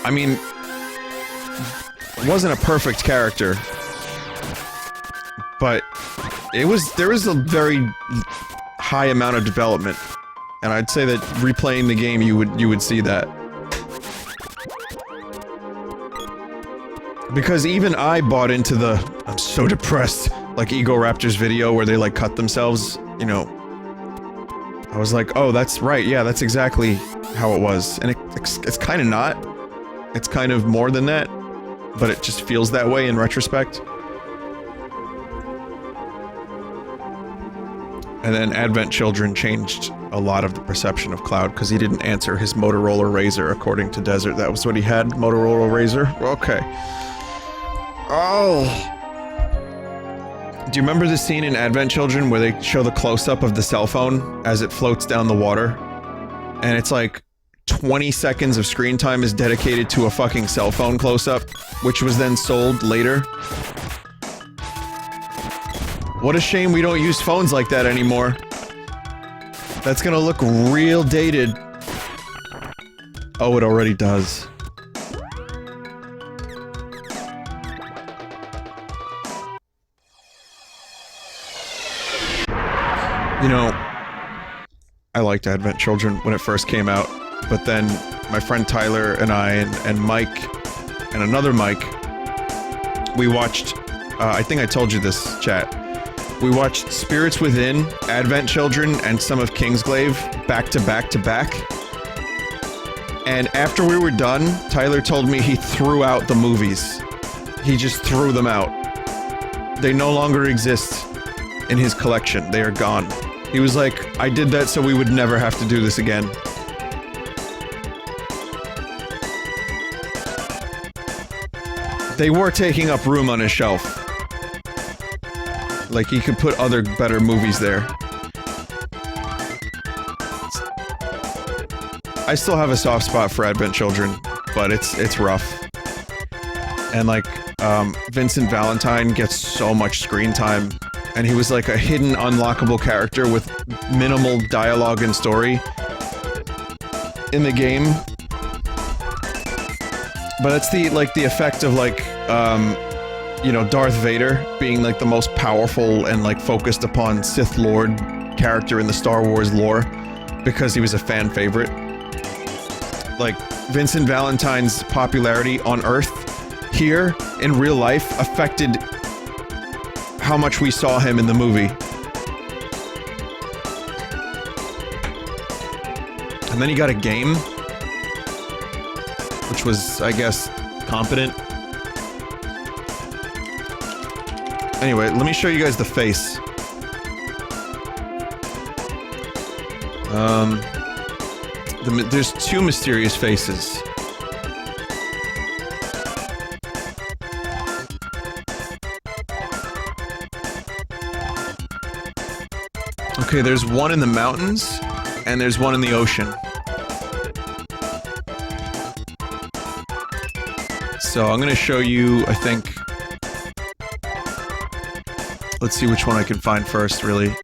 I mean, wasn't a perfect character, but there was a very high amount of development, and I'd say that replaying the game you would see that. Because even I bought into the I'm so depressed, like Ego Raptor's video where they like cut themselves, you know. I was like, oh, that's right, yeah, that's exactly how it was. And it's kind of not. It's kind of more than that, but it just feels that way in retrospect. And then Advent Children changed a lot of the perception of Cloud because he didn't answer his Motorola Razr according to Desert. That was what he had, Motorola Razr? Okay. Oh. Do you remember the scene in Advent Children where they show the close-up of the cell phone as it floats down the water? And it's like 20 seconds of screen time is dedicated to a fucking cell phone close-up, which was then sold later. What a shame we don't use phones like that anymore. That's gonna look real dated. Oh, it already does. You know, I liked Advent Children when it first came out, but then my friend Tyler and I and Mike and another Mike, we watched, I think I told you this, chat. We watched Spirits Within, Advent Children, and some of Kingsglaive back to back to back. And after we were done, Tyler told me he threw out the movies. He just threw them out. They no longer exist in his collection. They are gone. He was like, I did that so we would never have to do this again. They were taking up room on his shelf. Like, he could put other better movies there. I still have a soft spot for Advent Children, but it's rough. And like, Vincent Valentine gets so much screen time, and he was like a hidden unlockable character with minimal dialogue and story in the game. But it's the, like, the effect of like, you know, Darth Vader being like the most powerful and like focused upon Sith Lord character in the Star Wars lore because he was a fan favorite. Like, Vincent Valentine's popularity on Earth here in real life affected how much we saw him in the movie. And then he got a game, which was, I guess, competent. Anyway, let me show you guys the face. There's two mysterious faces. Okay, there's one in the mountains, and there's one in the ocean. So I'm gonna show you, I think... Let's see which one I can find first, really.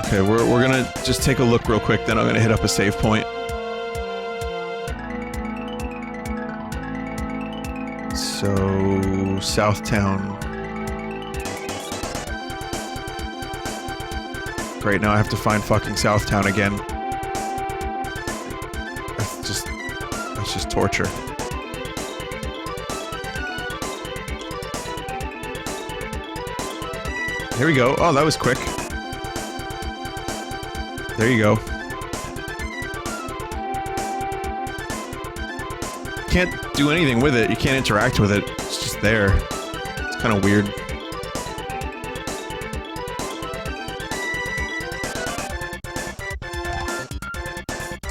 Okay, we're gonna just take a look real quick, then I'm gonna hit up a save point. So, Southtown. Great, now I have to find fucking Southtown again. That's just torture. Here we go. Oh, that was quick. There you go. Can't do anything with it. You can't interact with it. It's just there. It's kind of weird.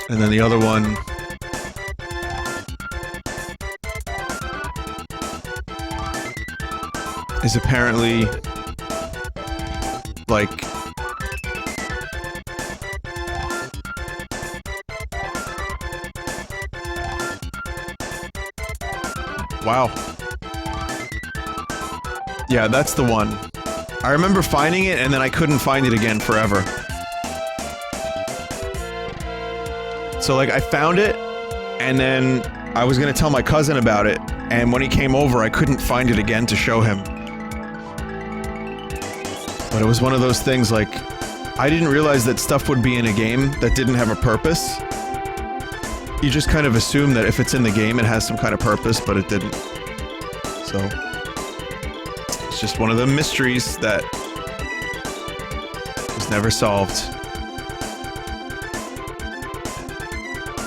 And then the other one... is apparently... like... wow. Yeah, that's the one. I remember finding it, and then I couldn't find it again forever. So, like, I found it, and then I was gonna tell my cousin about it, and when he came over, I couldn't find it again to show him. But it was one of those things, like, I didn't realize that stuff would be in a game that didn't have a purpose. You just kind of assume that if it's in the game, it has some kind of purpose, but it didn't. So, it's just one of the mysteries that was never solved.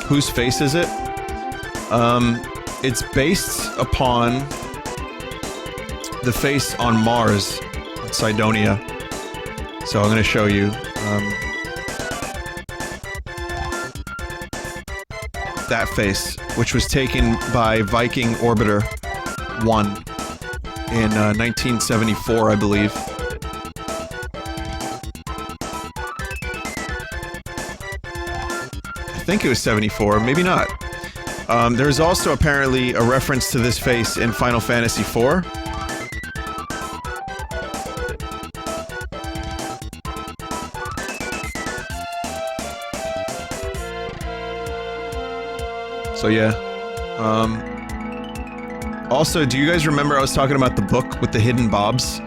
Whose face is it? It's based upon the face on Mars, on Cydonia. So I'm going to show you. That face, which was taken by Viking Orbiter 1 in 1974, I believe. I think it was 74, maybe not. There's also apparently a reference to this face in Final Fantasy IV. So yeah. Also, do you guys remember I was talking about the book with the hidden bobs?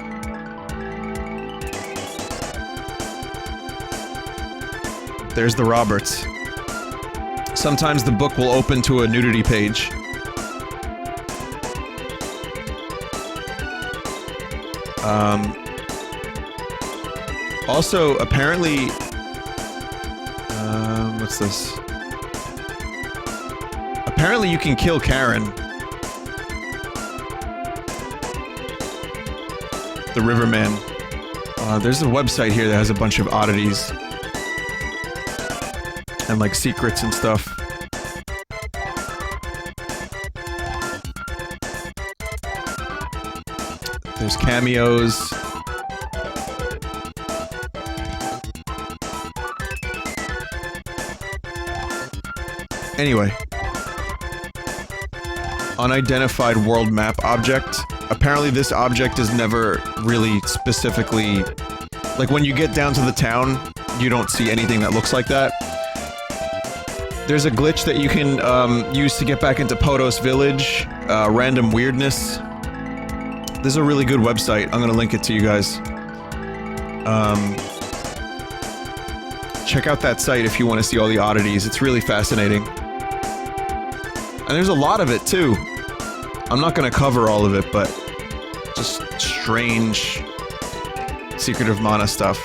There's the Roberts. Sometimes the book will open to a nudity page. Also, apparently... what's this? Apparently you can kill Karen. The Riverman. There's a website here that has a bunch of oddities. And like secrets and stuff. There's cameos. Anyway. Unidentified world map object. Apparently this object is never really specifically... like when you get down to the town, you don't see anything that looks like that. There's a glitch that you can use to get back into Potos Village. Random weirdness. This is a really good website. I'm gonna link it to you guys. Check out that site if you want to see all the oddities. It's really fascinating. And there's a lot of it, too. I'm not gonna cover all of it, but... just strange... Secret of Mana stuff.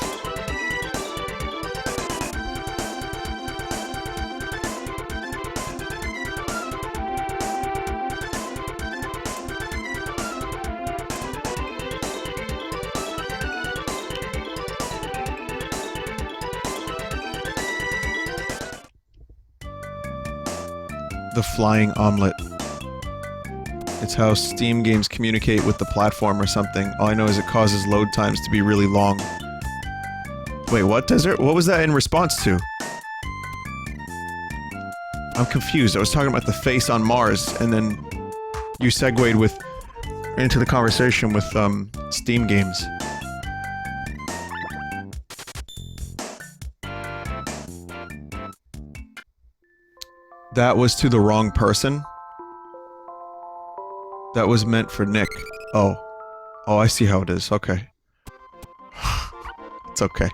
The flying omelet. It's how Steam games communicate with the platform or something. All I know is it causes load times to be really long. Wait, what, Desert? What was that in response to? I'm confused. I was talking about the face on Mars, and then you segued into the conversation with, Steam games. That was to the wrong person? That was meant for Nick. Oh. Oh, I see how it is. Okay. It's okay.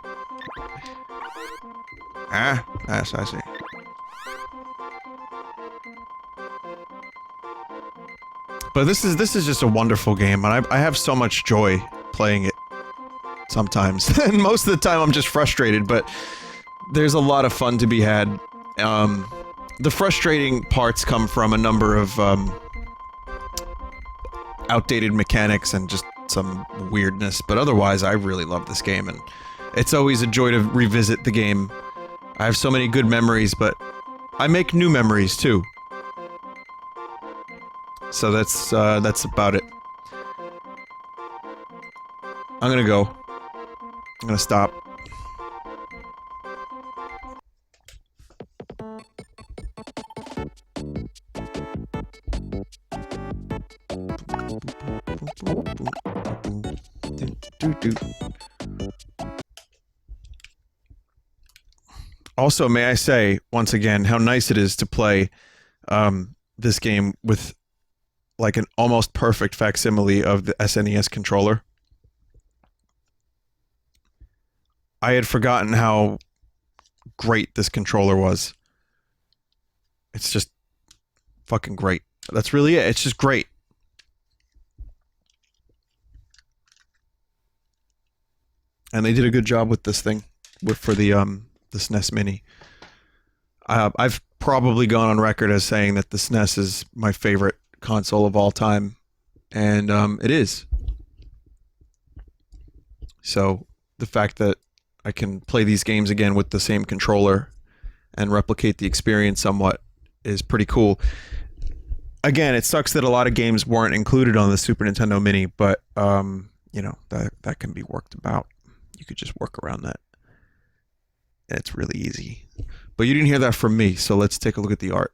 Ah, yes, I see. But this is just a wonderful game, and I have so much joy playing it sometimes. And most of the time I'm just frustrated, but there's a lot of fun to be had. The frustrating parts come from a number of outdated mechanics and just some weirdness, but otherwise I really love this game, and it's always a joy to revisit the game. I have so many good memories, but I make new memories too. So that's about it. I'm gonna go. I'm gonna stop. Also, may I say, once again, how nice it is to play this game with like an almost perfect facsimile of the SNES controller. I had forgotten how great this controller was. It's just fucking great. That's really it. It's just great. And they did a good job with this thing, for the SNES Mini. I've probably gone on record as saying that the SNES is my favorite console of all time, and it is. So the fact that I can play these games again with the same controller and replicate the experience somewhat is pretty cool. Again, it sucks that a lot of games weren't included on the Super Nintendo Mini, but you know, that can be worked about. You could just work around that. It's really easy. But you didn't hear that from me, so let's take a look at the art.